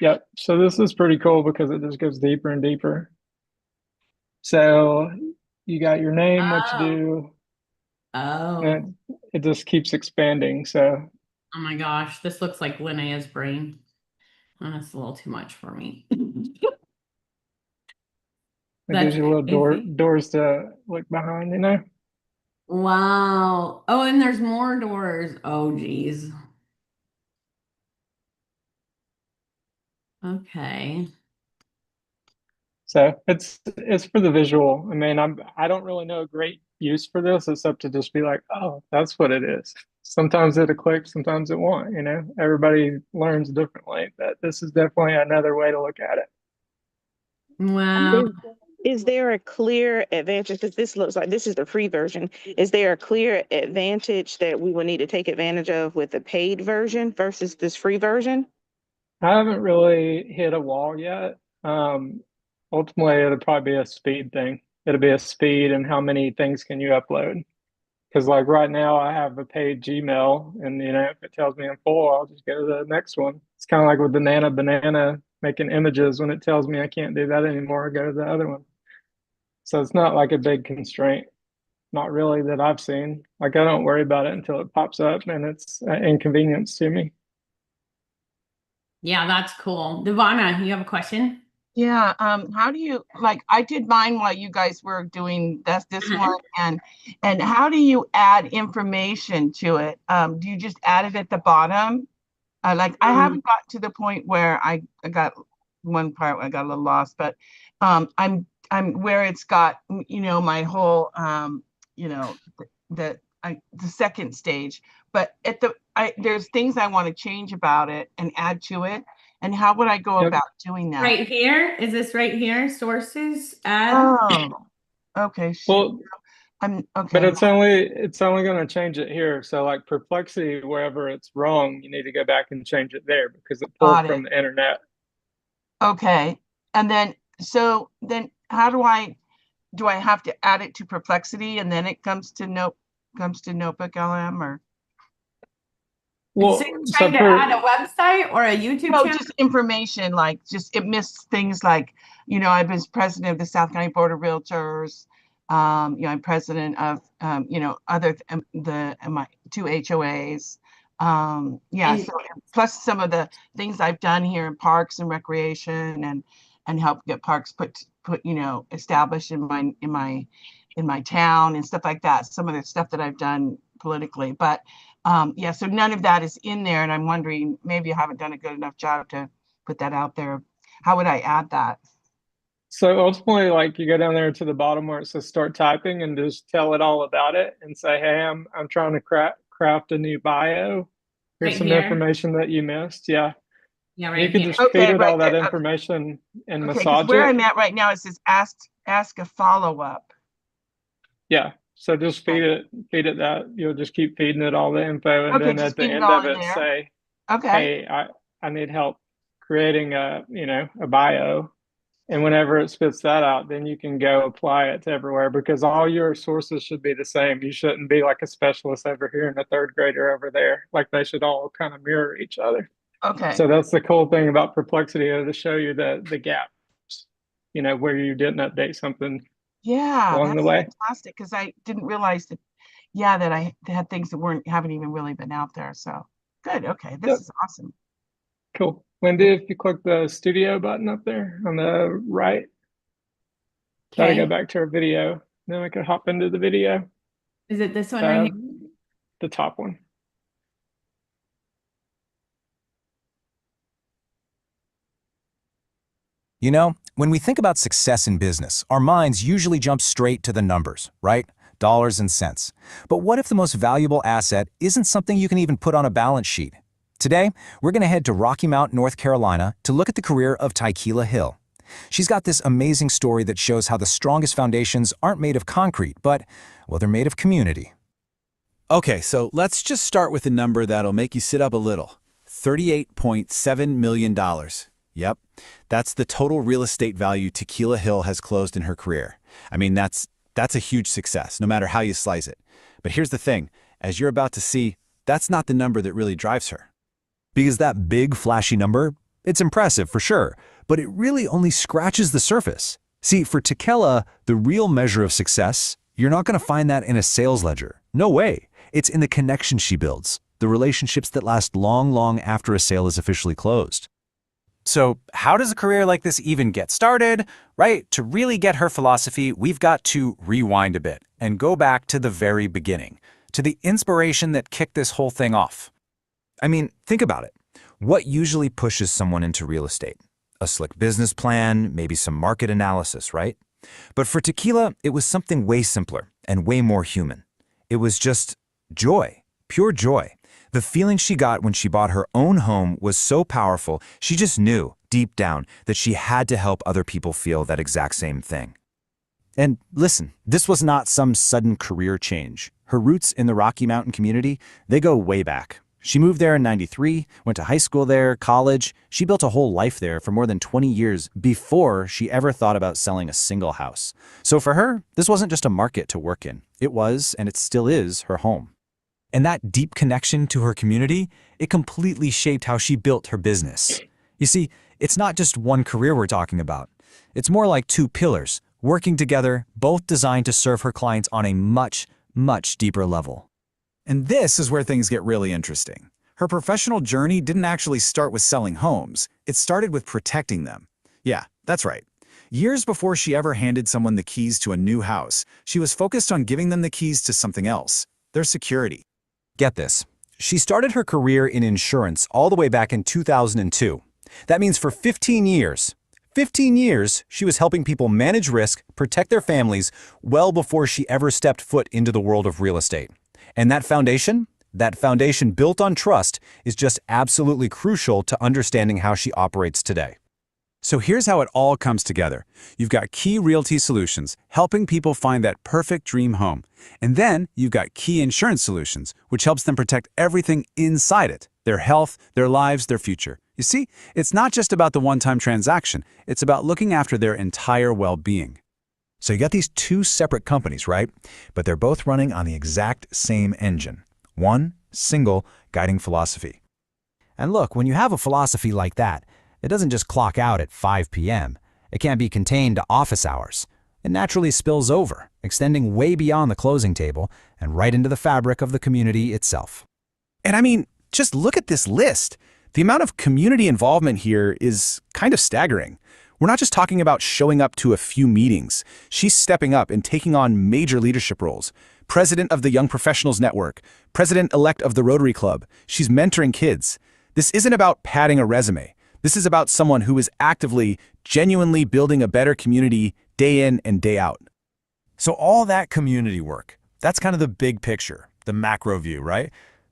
Speaker 3: Yep. So this is pretty cool because it just goes deeper and deeper. So you got your name, what you do,
Speaker 1: Oh,
Speaker 3: and it just keeps expanding. So
Speaker 1: oh my gosh, this looks like Linnea's brain. Oh, that's a little too much for me.
Speaker 3: it
Speaker 1: That's
Speaker 3: gives you little
Speaker 1: crazy.
Speaker 3: doors to look behind,
Speaker 1: Wow. Oh, and there's more doors. Oh, geez. Okay.
Speaker 3: So it's for the visual. I mean, I don't really know a great use for this except to just be like, oh, that's what it is. Sometimes it'll click, sometimes it won't, Everybody learns differently, but this is definitely another way to look at it.
Speaker 1: Wow.
Speaker 6: Is there a clear advantage? Because this looks like this is the free version. Is there a clear advantage that we will need to take advantage of with the paid version versus this free version?
Speaker 3: I haven't really hit a wall yet. Ultimately, it'll probably be a speed thing. It'll be a speed and how many things can you upload. Because like right now I have a paid Gmail, and if it tells me I'm full, I'll just go to the next one. It's kind of like with the Nana Banana making images. When it tells me I can't do that anymore, I go to the other one. So it's not like a big constraint. Not really that I've seen. Like I don't worry about it until it pops up and it's an inconvenience to me.
Speaker 1: Yeah, that's cool. Devana, you have a question?
Speaker 5: Yeah, how do you like I did mine while you guys were doing this one, and how do you add information to it? Do you just add it at the bottom? Like I haven't got to the point where I got one part where I got a little lost, but I'm where it's got my whole the second stage, but there's things I want to change about it and add to it. And how would I go
Speaker 3: Yep.
Speaker 5: about doing that?
Speaker 1: Right here. Is this right here? Sources, add.
Speaker 5: Oh, okay.
Speaker 3: Well,
Speaker 5: I'm okay.
Speaker 3: but it's only going to change it here. So like Perplexity, wherever it's wrong, you need to go back and change it there because it pulled from the internet.
Speaker 5: Okay. And then how do I have to add it to Perplexity and then it comes to NotebookLM or?
Speaker 1: So you're trying to add a website or a YouTube channel?
Speaker 5: Just information, like just it missed things like, I've been president of the South County Board of Realtors. I'm president of, other my 2 HOAs. So plus some of the things I've done here in parks and recreation and help get parks put established in my town and stuff like that. Some of the stuff that I've done politically, but so none of that is in there, and I'm wondering maybe I haven't done a good enough job to put that out there. How would I add that?
Speaker 3: So ultimately, like you go down there to the bottom where it says start typing and just tell it all about it and say, hey, I'm trying to craft a new bio. Here's some information that you missed. Yeah.
Speaker 1: Yeah, right.
Speaker 3: You can just feed it all that information and massage it.
Speaker 5: Where I'm at right now, it says ask a follow-up.
Speaker 3: Yeah. So just feed it that. You'll just keep feeding it all the info, and then at the end of it say, hey, I need help creating a bio. And whenever it spits that out, then you can go apply it to everywhere because all your sources should be the same. You shouldn't be like a specialist over here and a third grader over there. Like they should all kind of mirror each other.
Speaker 5: Okay.
Speaker 3: So that's the cool thing about Perplexity, to show you the gaps, where you didn't update something along the way.
Speaker 5: Fantastic, because I didn't realize that I had things that haven't even really been out there. So good. Okay, this is awesome.
Speaker 3: Cool. Wendy, if you click the studio button up there on the right, that'll go back to our video. Then we can hop into the video.
Speaker 1: Is it this one right here?
Speaker 3: The top one.
Speaker 10: When we think about success in business, our minds usually jump straight to the numbers, right? Dollars and cents. But what if the most valuable asset isn't something you can even put on a balance sheet? Today, we're going to head to Rocky Mount, North Carolina to look at the career of Tequila Hill. She's got this amazing story that shows how the strongest foundations aren't made of concrete, but, well, they're made of community.
Speaker 11: Okay, so let's just start with a number that'll make you sit up a little. $38.7 million. Yep, that's the total real estate value Tequila Hill has closed in her career. I mean, that's a huge success, no matter how you slice it. But here's the thing, as you're about to see, that's not the number that really drives her.
Speaker 10: Because that big, flashy number, it's impressive for sure, but it really only scratches the surface. See, for Tequila, the real measure of success, you're not going to find that in a sales ledger. No way. It's in the connections she builds, the relationships that last long, long after a sale is officially closed.
Speaker 12: So how does a career like this even get started? Right? To really get her philosophy, we've got to rewind a bit and go back to the very beginning, to the inspiration that kicked this whole thing off.
Speaker 10: I mean, think about it. What usually pushes someone into real estate? A slick business plan, maybe some market analysis, right? But for Tequila, it was something way simpler and way more human. It was just joy, pure joy. The feeling she got when she bought her own home was so powerful, she just knew, deep down, that she had to help other people feel that exact same thing. And listen, this was not some sudden career change. Her roots in the Rocky Mountain community, they go way back.
Speaker 12: She moved there in '93, went to high school there, college. She built a whole life there for more than 20 years before she ever thought about selling a single house. So for her, this wasn't just a market to work in. It was, and it still is, her home. And that deep connection to her community, it completely shaped how she built her business. You see, it's not just one career we're talking about. It's more like two pillars, working together, both designed to serve her clients on a much, much deeper level.
Speaker 11: And this is where things get really interesting. Her professional journey didn't actually start with selling homes. It started with protecting them. Yeah, that's right. Years before she ever handed someone the keys to a new house, she was focused on giving them the keys to something else, their security.
Speaker 10: Get this. She started her career in insurance all the way back in 2002. That means for 15 years, she was helping people manage risk, protect their families, well before she ever stepped foot into the world of real estate. And that foundation built on trust, is just absolutely crucial to understanding how she operates today.
Speaker 11: So here's how it all comes together. You've got Key Realty Solutions, helping people find that perfect dream home. And then you've got Key Insurance Solutions, which helps them protect everything inside it, their health, their lives, their future. You see, it's not just about the one-time transaction. It's about looking after their entire well-being.
Speaker 10: So you got these two separate companies, right? But they're both running on the exact same engine. One single guiding philosophy. And look, when you have a philosophy like that, it doesn't just clock out at 5 p.m. It can't be contained to office hours. It naturally spills over, extending way beyond the closing table and right into the fabric of the community itself.
Speaker 11: And I mean, just look at this list. The amount of community involvement here is kind of staggering. We're not just talking about showing up to a few meetings. She's stepping up and taking on major leadership roles. President of the Young Professionals Network, president-elect of the Rotary Club. She's mentoring kids. This isn't about padding a resume. This is about someone who is actively, genuinely building a better community day in and day out.
Speaker 10: So all that community work, that's kind of the big picture, the macro view, right?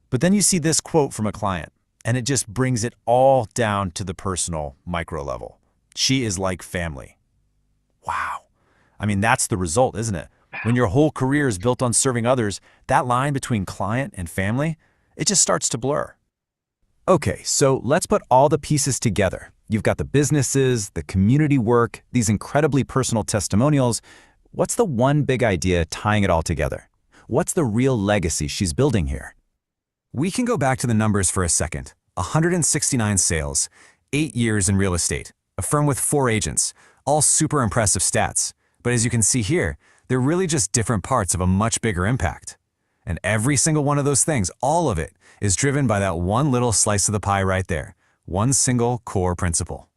Speaker 10: But then you see this quote from a client, and it just brings it all down to the personal micro level. She is like family. Wow. I mean, that's the result, isn't it? When your whole career is built on serving others, that line between client and family, it just starts to blur. Okay, so let's put all the pieces together. You've got the businesses, the community work, these incredibly personal testimonials. What's the one big idea tying it all together? What's the real legacy she's building here? We can go back to the numbers for a second. 169 sales, 8 years in real estate, a firm with 4 agents, all super impressive stats. But as you can see here, they're really just different parts of a much bigger impact. And every single one of those things, all of it, is driven by that one little slice of the pie right there, one single core principle.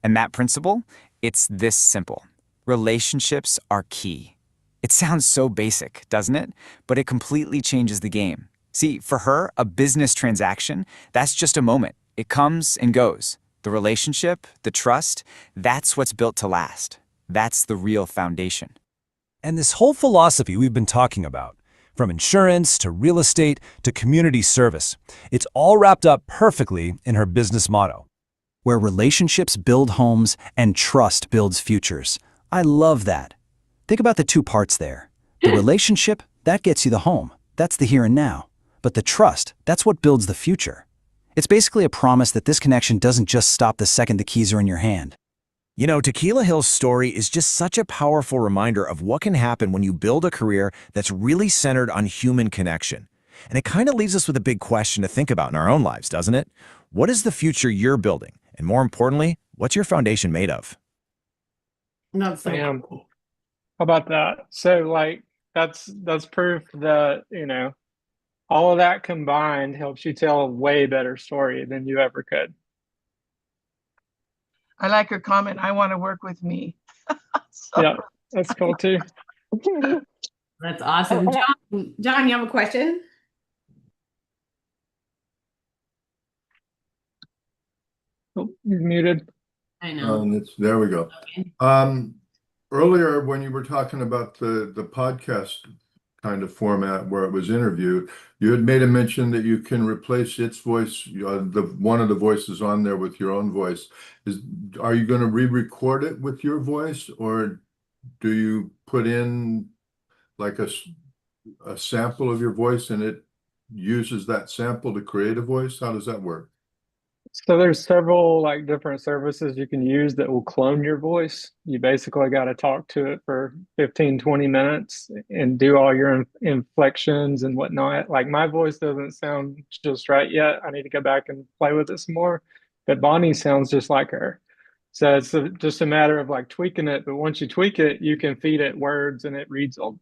Speaker 13: And that principle, it's this simple. Relationships are key. It sounds so basic, doesn't it? But it completely changes the game. See, for her, a business transaction, that's just a moment. It comes and goes. The relationship, the trust, that's what's built to last. That's the real foundation.
Speaker 10: And this whole philosophy we've been talking about, from insurance to real estate to community service, it's all wrapped up perfectly in her business motto, where relationships build homes and trust builds futures. I love that. Think about the two parts there. The relationship, that gets you the home. That's the here and now. But the trust, that's what builds the future. It's basically a promise that this connection doesn't just stop the second the keys are in your hand.
Speaker 12: You know, Tequila Hill's story is just such a powerful reminder of what can happen when you build a career that's really centered on human connection. And it kind of leaves us with a big question to think about in our own lives, doesn't it? What is the future you're building? And more importantly, what's your foundation made of?
Speaker 1: That's so
Speaker 3: Damn.
Speaker 1: cool.
Speaker 3: How about that? So like that's proof that, all of that combined helps you tell a way better story than you ever could.
Speaker 5: I like her comment. I want to work with me. So-
Speaker 3: Yeah, that's cool too.
Speaker 1: That's awesome. John, you have a question?
Speaker 3: Oh, he's muted.
Speaker 1: I know.
Speaker 14: There we go.
Speaker 1: Okay.
Speaker 14: Earlier, when you were talking about the podcast kind of format where it was interviewed, you had made a mention that you can replace its voice, one of the voices on there with your own voice. Are you going to re-record it with your voice, or do you put in like a sample of your voice and it uses that sample to create a voice? How does that work?
Speaker 3: So there's several like different services you can use that will clone your voice. You basically got to talk to it for 15, 20 minutes and do all your inflections and whatnot. Like my voice doesn't sound just right yet. I need to go back and play with it some more. But Bonnie sounds just like her. So it's just a matter of like tweaking it. But once you tweak it, you can feed it words and it reads them.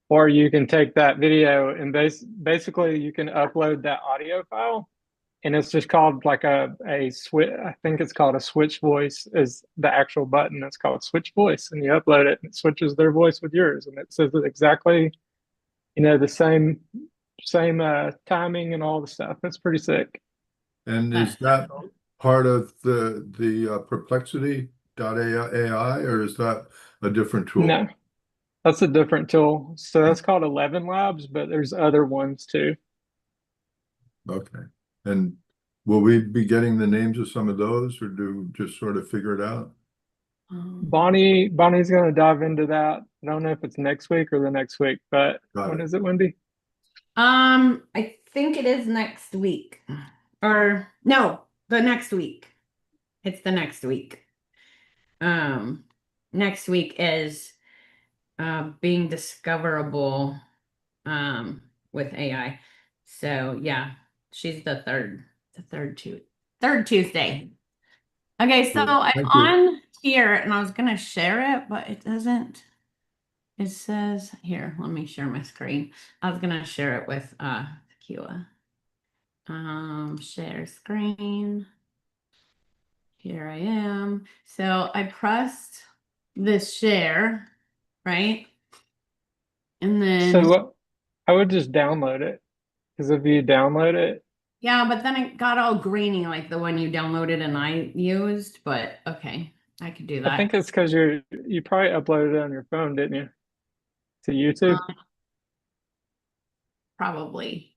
Speaker 3: Or you can take that video and basically you can upload that audio file, and it's just called like a switch. I think it's called a switch voice is the actual button. It's called switch voice, and you upload it and it switches their voice with yours, and it says it exactly, the same timing and all the stuff. That's pretty sick.
Speaker 14: And is that part of the perplexity.ai, or is that a different tool?
Speaker 3: No, that's a different tool. So that's called 11 Labs, but there's other ones too.
Speaker 14: Okay. And will we be getting the names of some of those, or do just sort of figure it out?
Speaker 3: Bonnie's going to dive into that. I don't know if it's next week or the next week, but when is it, Wendy?
Speaker 1: I think it is next week. Or no, the next week. It's the next week. Next week is being discoverable with AI. So yeah, she's the third Tuesday. Okay, so I'm on here and I was gonna share it, but it doesn't. It says here, let me share my screen. I was gonna share it with Tequila. Share screen. Here I am. So I pressed this share, right? And then
Speaker 3: So I would just download it, because if you download it,
Speaker 1: yeah, but then it got all grainy like the one you downloaded and I used, but okay, I could do that.
Speaker 3: I think it's because you probably uploaded it on your phone, didn't you? To YouTube?
Speaker 1: Probably.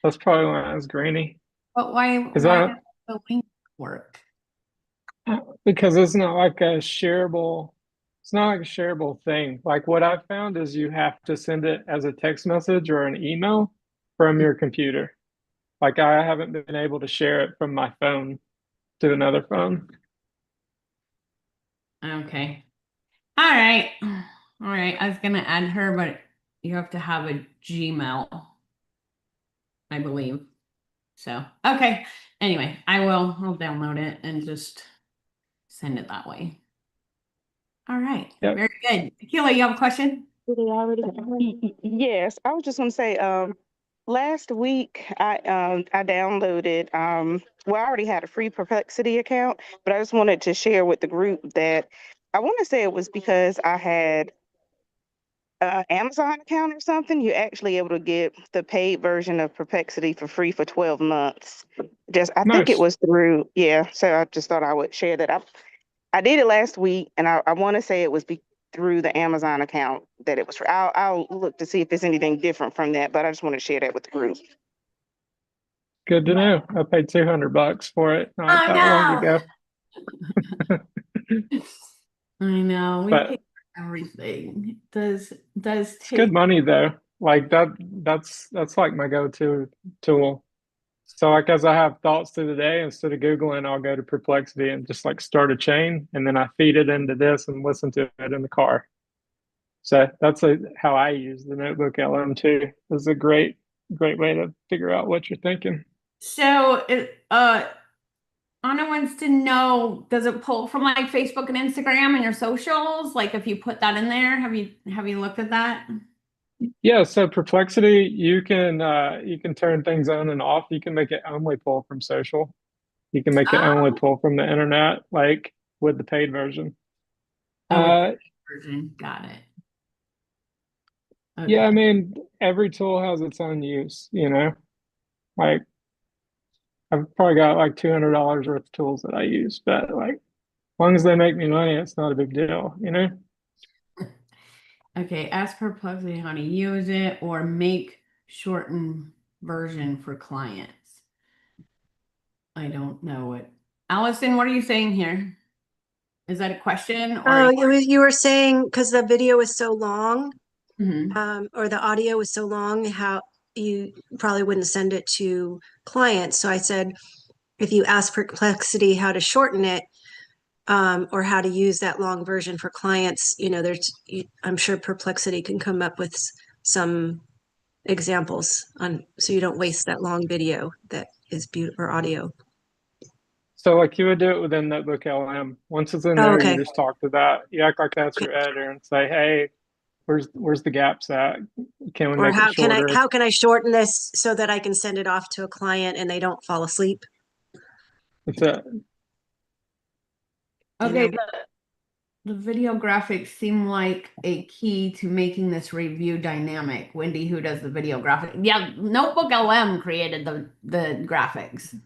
Speaker 3: That's probably why it was grainy.
Speaker 1: But why
Speaker 3: Is
Speaker 1: does
Speaker 3: that
Speaker 1: the link work?
Speaker 3: because it's not like a shareable, it's not like a shareable thing. Like what I've found is you have to send it as a text message or an email from your computer. Like I haven't been able to share it from my phone to another phone.
Speaker 1: Okay. All right. All right. I was gonna add her, but you have to have a Gmail, I believe. So okay. Anyway, I'll download it and just send it that way. All right.
Speaker 3: Yep.
Speaker 1: Very good. Tequila, you have a question?
Speaker 6: Yes, I was just gonna say, last week I downloaded well, I already had a free Perplexity account, but I just wanted to share with the group that I want to say it was because I had Amazon account or something. You're actually able to get the paid version of Perplexity for free for 12 months. I think it
Speaker 3: Nice.
Speaker 6: was through, yeah. So I just thought I would share that. I did it last week, and I want to say it was through the Amazon account that it was for. I'll look to see if there's anything different from that, but I just want to share that with the group.
Speaker 3: Good to know. I paid $200 for it not that long ago.
Speaker 1: I know. We
Speaker 3: But
Speaker 1: pay for everything. Does
Speaker 3: it's
Speaker 1: take
Speaker 3: good money though. Like that's like my go-to tool. So like as I have thoughts through the day, instead of Googling, I'll go to Perplexity and just like start a chain, and then I feed it into this and listen to it in the car. So that's how I use the Notebook LM too. It's a great way to figure out what you're thinking.
Speaker 1: so Anna wants to know, does it pull from like Facebook and Instagram and your socials? Like if you put that in there, have you looked at that?
Speaker 3: Yeah, so Perplexity, you can turn things on and off. You can make it only pull from social. You can make it only pull from the internet, like with the paid version.
Speaker 1: Version. Got it. Okay.
Speaker 3: Yeah, I mean, every tool has its own use, Like I've probably got like $200 worth of tools that I use, but like as long as they make me money, it's not a big deal,
Speaker 1: Okay, ask Perplexity how to use it or make shortened version for clients. I don't know what. Allison, what are you saying here? Is that a question or
Speaker 15: you were saying because the video is so long,
Speaker 1: Mhm.
Speaker 15: or the audio is so long, how you probably wouldn't send it to clients. So I said, if you ask Perplexity how to shorten it, or how to use that long version for clients, I'm sure Perplexity can come up with some examples so you don't waste that long video that is beautiful, or audio.
Speaker 3: So like you would do it within NotebookLM. Once it's in
Speaker 15: Oh,
Speaker 3: there,
Speaker 15: okay.
Speaker 3: you just talk to that. You act like that's your editor and say, hey, where's the gaps at? Can we
Speaker 15: Or
Speaker 3: make it shorter?
Speaker 15: how can I shorten this so that I can send it off to a client and they don't fall asleep?
Speaker 3: That's it.
Speaker 1: Okay, the video graphics seem like a key to making this review dynamic. Wendy, who does the video graphic? Yeah, NotebookLM created the graphics.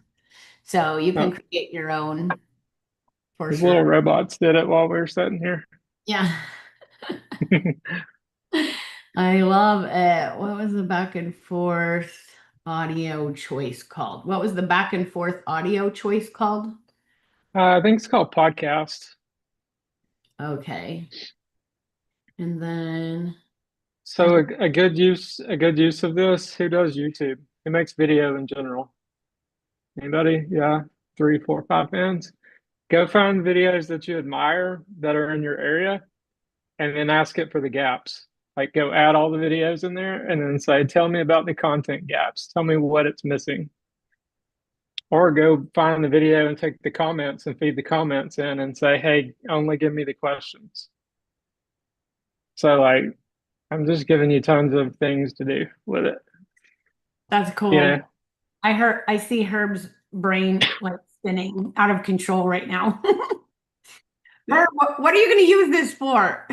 Speaker 1: So you can create your own for
Speaker 3: These
Speaker 1: sure.
Speaker 3: little robots did it while we were sitting here.
Speaker 1: Yeah. I love it. What was the back and forth audio choice called? What was the back and forth audio choice called?
Speaker 3: I think it's called podcast.
Speaker 1: Okay. And then
Speaker 3: So a good use of this, who does YouTube? Who makes video in general? Anybody? Yeah, 3, 4, 5 fans. Go find videos that you admire that are in your area and then ask it for the gaps. Like go add all the videos in there and then say, tell me about the content gaps. Tell me what it's missing. Or go find the video and take the comments and feed the comments in and say, hey, only give me the questions. So like, I'm just giving you tons of things to do with it.
Speaker 1: that's cool.
Speaker 3: Yeah.
Speaker 1: I see Herb's brain like spinning out of control right now. Herb, what are you going to use this for?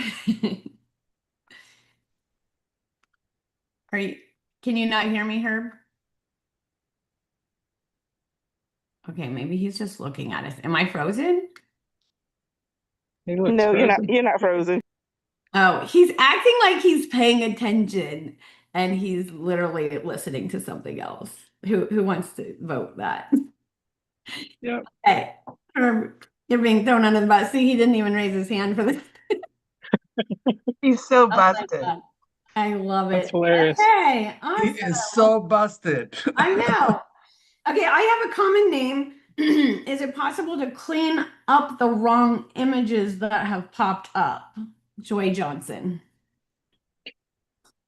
Speaker 1: Can you not hear me, Herb? Okay, maybe he's just looking at us. Am I frozen?
Speaker 6: No, you're not frozen.
Speaker 1: Oh, he's acting like he's paying attention and he's literally listening to something else. Who wants to vote that?
Speaker 3: Yeah.
Speaker 1: Hey, Herb, you're being thrown under the bus. See, he didn't even raise his hand for this.
Speaker 5: He's so busted.
Speaker 1: I love it.
Speaker 3: That's hilarious.
Speaker 1: Okay,
Speaker 9: He
Speaker 1: awesome.
Speaker 9: is so busted.
Speaker 1: I know. Okay, I have a common name. Is it possible to clean up the wrong images that have popped up? Joy Johnson.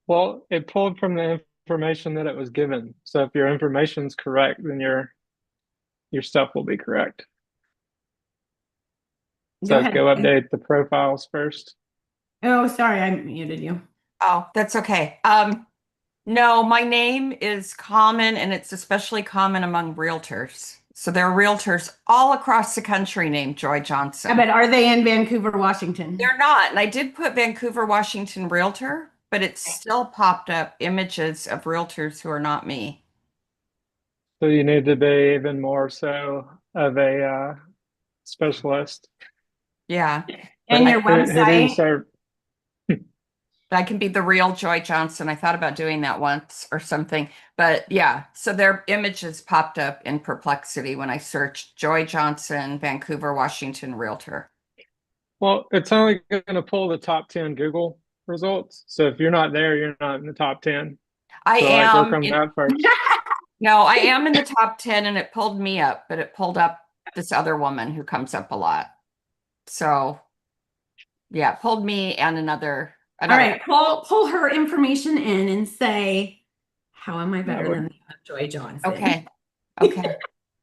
Speaker 3: Well, it pulled from the information that it was given. So if your information's correct, then your stuff will be correct. So go update the profiles first.
Speaker 1: Oh, sorry, I muted you.
Speaker 16: Oh, that's okay. No, my name is common and it's especially common among realtors. So there are realtors all across the country named Joy Johnson.
Speaker 1: But are they in Vancouver, Washington?
Speaker 16: They're not. And I did put Vancouver, Washington realtor, but it still popped up images of realtors who are not me.
Speaker 3: So you need to be even more so of a specialist.
Speaker 16: Yeah.
Speaker 1: And your website.
Speaker 16: I can be the real Joy Johnson. I thought about doing that once or something, but yeah. So their images popped up in Perplexity when I searched Joy Johnson, Vancouver, Washington realtor.
Speaker 3: Well, it's only going to pull the top 10 Google results. So if you're not there, you're not in the top 10.
Speaker 16: I
Speaker 3: so
Speaker 16: am.
Speaker 3: Work on that first.
Speaker 16: No, I am in the top 10 and it pulled me up, but it pulled up this other woman who comes up a lot. So yeah, it pulled me and another.
Speaker 1: All right, pull her information in and say, how am I better than Joy Johnson?
Speaker 16: Okay. Okay.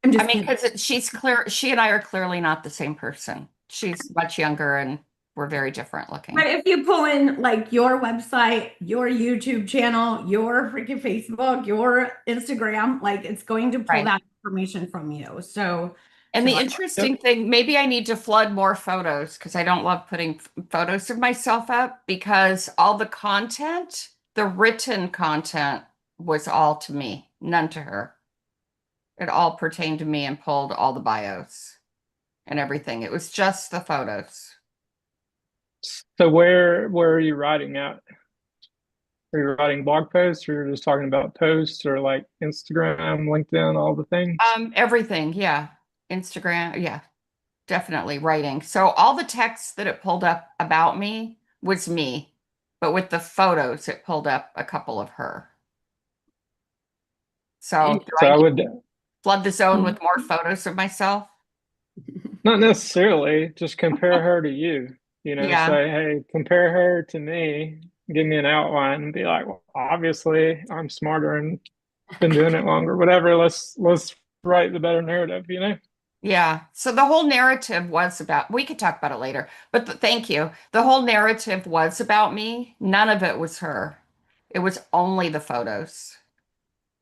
Speaker 1: I
Speaker 16: mean, because she's clear. She and I are clearly not the same person. She's much younger and we're very different looking.
Speaker 1: But if you pull in like your website, your YouTube channel, your freaking Facebook, your Instagram, like it's going to pull that information from you. So
Speaker 16: and the interesting thing, maybe I need to flood more photos because I don't love putting photos of myself up because all the content, the written content was all to me, none to her. It all pertained to me and pulled all the bios and everything. It was just the photos.
Speaker 3: So where are you writing at? Are you writing blog posts or you're just talking about posts or like Instagram, LinkedIn, all the things?
Speaker 16: Everything, yeah. Instagram, yeah, definitely writing. So all the text that it pulled up about me was me, but with the photos, it pulled up a couple of her. So do
Speaker 3: So
Speaker 16: I
Speaker 3: I
Speaker 16: need
Speaker 3: would
Speaker 16: to flood the zone with more photos of myself?
Speaker 3: not necessarily just compare her to you,
Speaker 16: Yeah.
Speaker 3: say, hey, compare her to me, give me an outline and be like, well, obviously I'm smarter and been doing it longer, whatever. Let's write the better narrative.
Speaker 16: Yeah. So the whole narrative was about, we could talk about it later, but thank you. The whole narrative was about me. None of it was her. It was only the photos.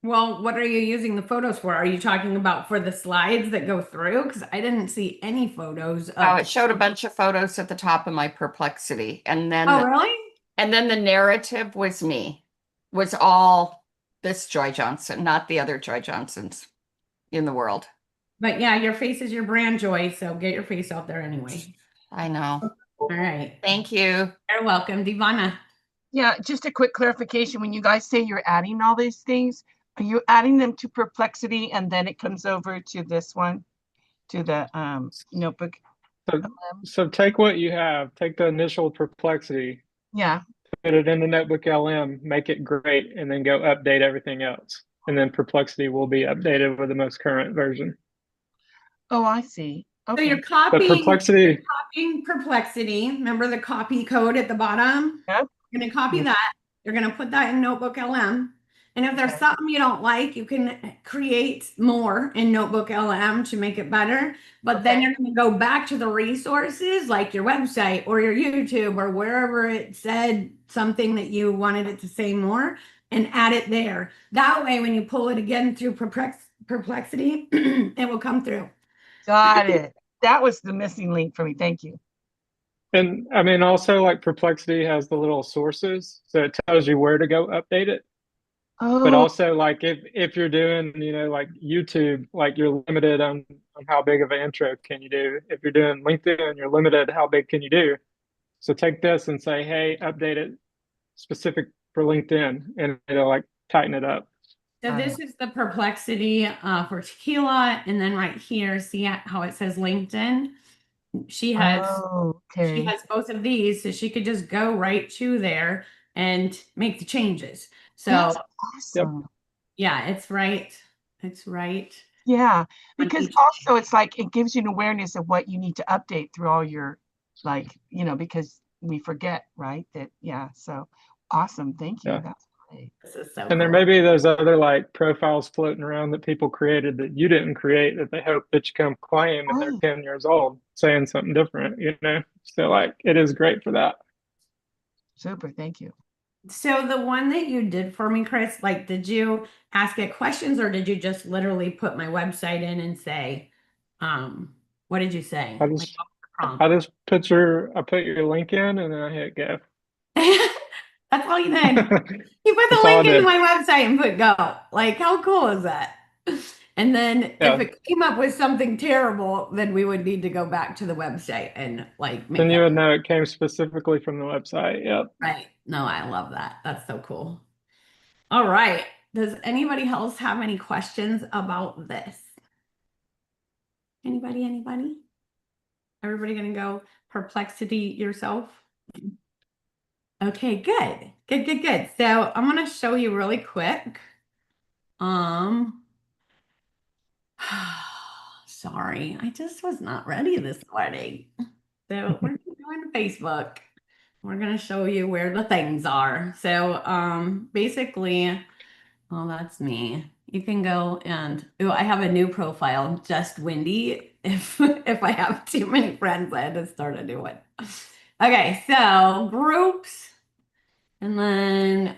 Speaker 1: Well, what are you using the photos for? Are you talking about for the slides that go through? Because I didn't see any photos
Speaker 16: Oh,
Speaker 1: of.
Speaker 16: it showed a bunch of photos at the top of my perplexity. And then
Speaker 1: Oh, really?
Speaker 16: and then the narrative was me, was all this Joy Johnson, not the other Joy Johnsons in the world.
Speaker 1: But yeah, your face is your brand, Joy. So get your face out there anyway.
Speaker 16: I know.
Speaker 1: All right.
Speaker 16: Thank you.
Speaker 1: You're welcome, Divana.
Speaker 5: Yeah, just a quick clarification. When you guys say you're adding all these things, are you adding them to Perplexity and then it comes over to this one, to the notebook?
Speaker 3: So take what you have, take the initial perplexity,
Speaker 5: Yeah.
Speaker 3: put it in the NotebookLM, make it great, and then go update everything else. And then perplexity will be updated with the most current version.
Speaker 5: Oh, I see.
Speaker 1: So
Speaker 5: Okay.
Speaker 1: you're
Speaker 3: But perplexity,
Speaker 1: copying Perplexity. Remember the copy code at the bottom?
Speaker 5: Yep.
Speaker 1: You're going to copy that. You're going to put that in NotebookLM. And if there's something you don't like, you can create more in NotebookLM to make it better. But then you're going to go back to the resources like your website or your YouTube or wherever it said something that you wanted it to say more and add it there. That way, when you pull it again through Perplexity, it will come through.
Speaker 5: Got it. That was the missing link for me. Thank you.
Speaker 3: and I mean, also like perplexity has the little sources, so it tells you where to go update it. But
Speaker 5: Oh,
Speaker 3: also like if you're doing, like YouTube, like you're limited on how big of an intro can you do. If you're doing LinkedIn, you're limited how big can you do. So take this and say, hey, update it specific for LinkedIn, and it'll like tighten it up.
Speaker 1: So this is the Perplexity for tequila. And then right here, see how it says LinkedIn? She has both of these, so she could just go right to there and make the changes. So
Speaker 5: that's awesome.
Speaker 1: yeah, it's right. It's right.
Speaker 5: Yeah, because also it's like it gives you an awareness of what you need to update through all your, because we forget, right? That, yeah. So awesome. Thank you.
Speaker 3: Yeah.
Speaker 5: That's great.
Speaker 1: This is so
Speaker 3: And there may be those other like profiles floating around that people created that you didn't create that they hope that you come claim and they're 10 years old saying something different, So like it is great for that.
Speaker 5: Super. Thank you.
Speaker 1: So the one that you did for me, Chris, like, did you ask it questions or did you just literally put my website in and say, what did you say?
Speaker 3: I just put your link in and then I hit go.
Speaker 1: That's all you did. You put the link into my website and put go. Like, how cool is that? And then if it came up with something terrible, then we would need to go back to the website and like make
Speaker 3: Then you would know it came specifically from the website. Yep.
Speaker 1: Right. No, I love that. That's so cool. All right. Does anybody else have any questions about this? Anybody? Everybody gonna go perplexity yourself? Okay, good. Good. So I'm gonna show you really quick. Sorry, I just was not ready this morning. So we're gonna go into Facebook. We're gonna show you where the things are. So basically, well, that's me. You can go and I have a new profile, just Wendy. If I have too many friends, I had to start a new one. Okay, so groups, and then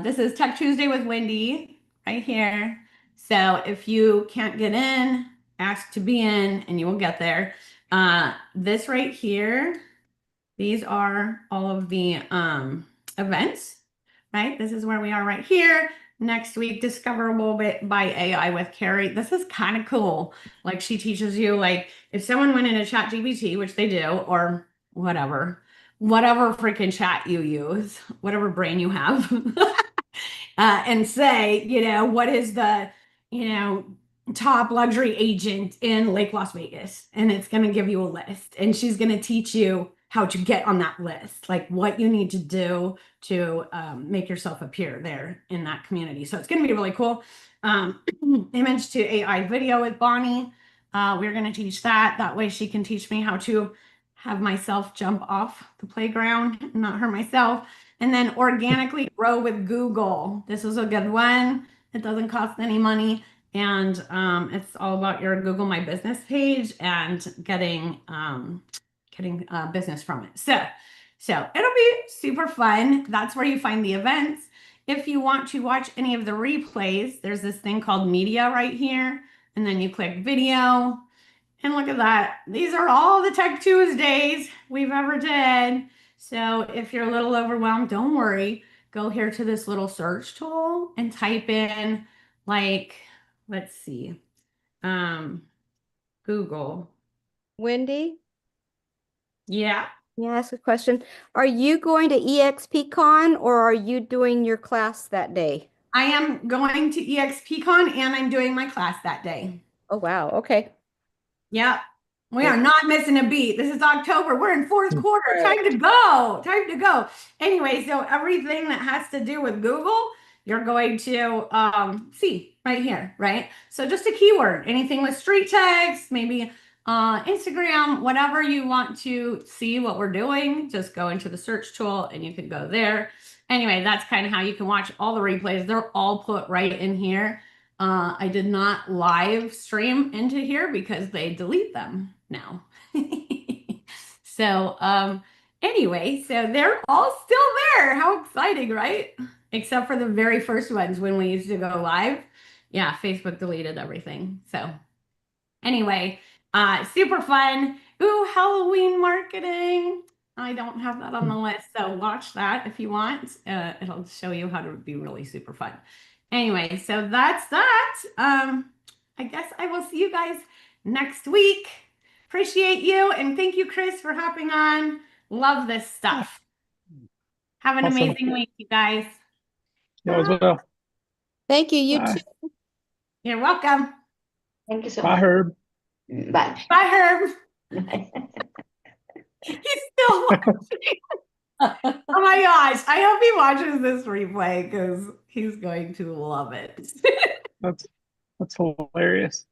Speaker 1: this is Tech Tuesday with Wendy right here. So if you can't get in, ask to be in, and you will get there. This right here, these are all of the events, right? This is where we are right here. Next week, Discoverable by AI with Carrie. This is kind of cool. Like she teaches you, like if someone went into ChatGPT, which they do, or whatever freaking chat you use, whatever brain you have, and say, what is the, top luxury agent in Lake Las Vegas? And it's going to give you a list, and she's going to teach you how to get on that list, like what you need to do to make yourself appear there in that community. So it's going to be really cool. Image to AI video with Bonnie. We're going to teach that. That way she can teach me how to have myself jump off the playground and not hurt myself. And then organically grow with Google. This is a good one. It doesn't cost any money. And it's all about your Google My Business page and getting business from it. So it'll be super fun. That's where you find the events. If you want to watch any of the replays, there's this thing called media right here. And then you click video. And look at that. These are all the Tech Tuesdays we've ever did. So if you're a little overwhelmed, don't worry. Go here to this little search tool and type in, like, let's see, Google.
Speaker 17: Wendy,
Speaker 1: Yeah.
Speaker 17: may I ask a question? Are you going to EXPCon or are you doing your class that day?
Speaker 1: I am going to EXPCon and I'm doing my class that day.
Speaker 17: Oh, wow. Okay.
Speaker 1: Yep. We are not missing a beat. This is October. We're in fourth quarter. Time to go. Time to go. Anyway, so everything that has to do with Google, you're going to see right here, right? So just a keyword, anything with street text, maybe Instagram, whatever you want to see what we're doing, just go into the search tool and you can go there. Anyway, that's kind of how you can watch all the replays. They're all put right in here. I did not live stream into here because they delete them now. So anyway, so they're all still there. How exciting, right? Except for the very first ones when we used to go live. Yeah, Facebook deleted everything. So anyway, super fun. Ooh, Halloween marketing. I don't have that on the list, so watch that if you want. It'll show you how to be really super fun. Anyway, so that's that. I guess I will see you guys next week. Appreciate you, and thank you, Chris, for hopping on. Love this stuff. Have an amazing week, you guys.
Speaker 3: You as well.
Speaker 17: Thank you. You
Speaker 3: Bye.
Speaker 17: too.
Speaker 1: You're welcome.
Speaker 18: Thank you so
Speaker 3: Bye,
Speaker 18: much.
Speaker 3: Herb.
Speaker 18: Bye.
Speaker 1: Bye, Herb. He's still watching. Oh my gosh. I hope he watches this replay because he's going to love it.
Speaker 3: That's hilarious.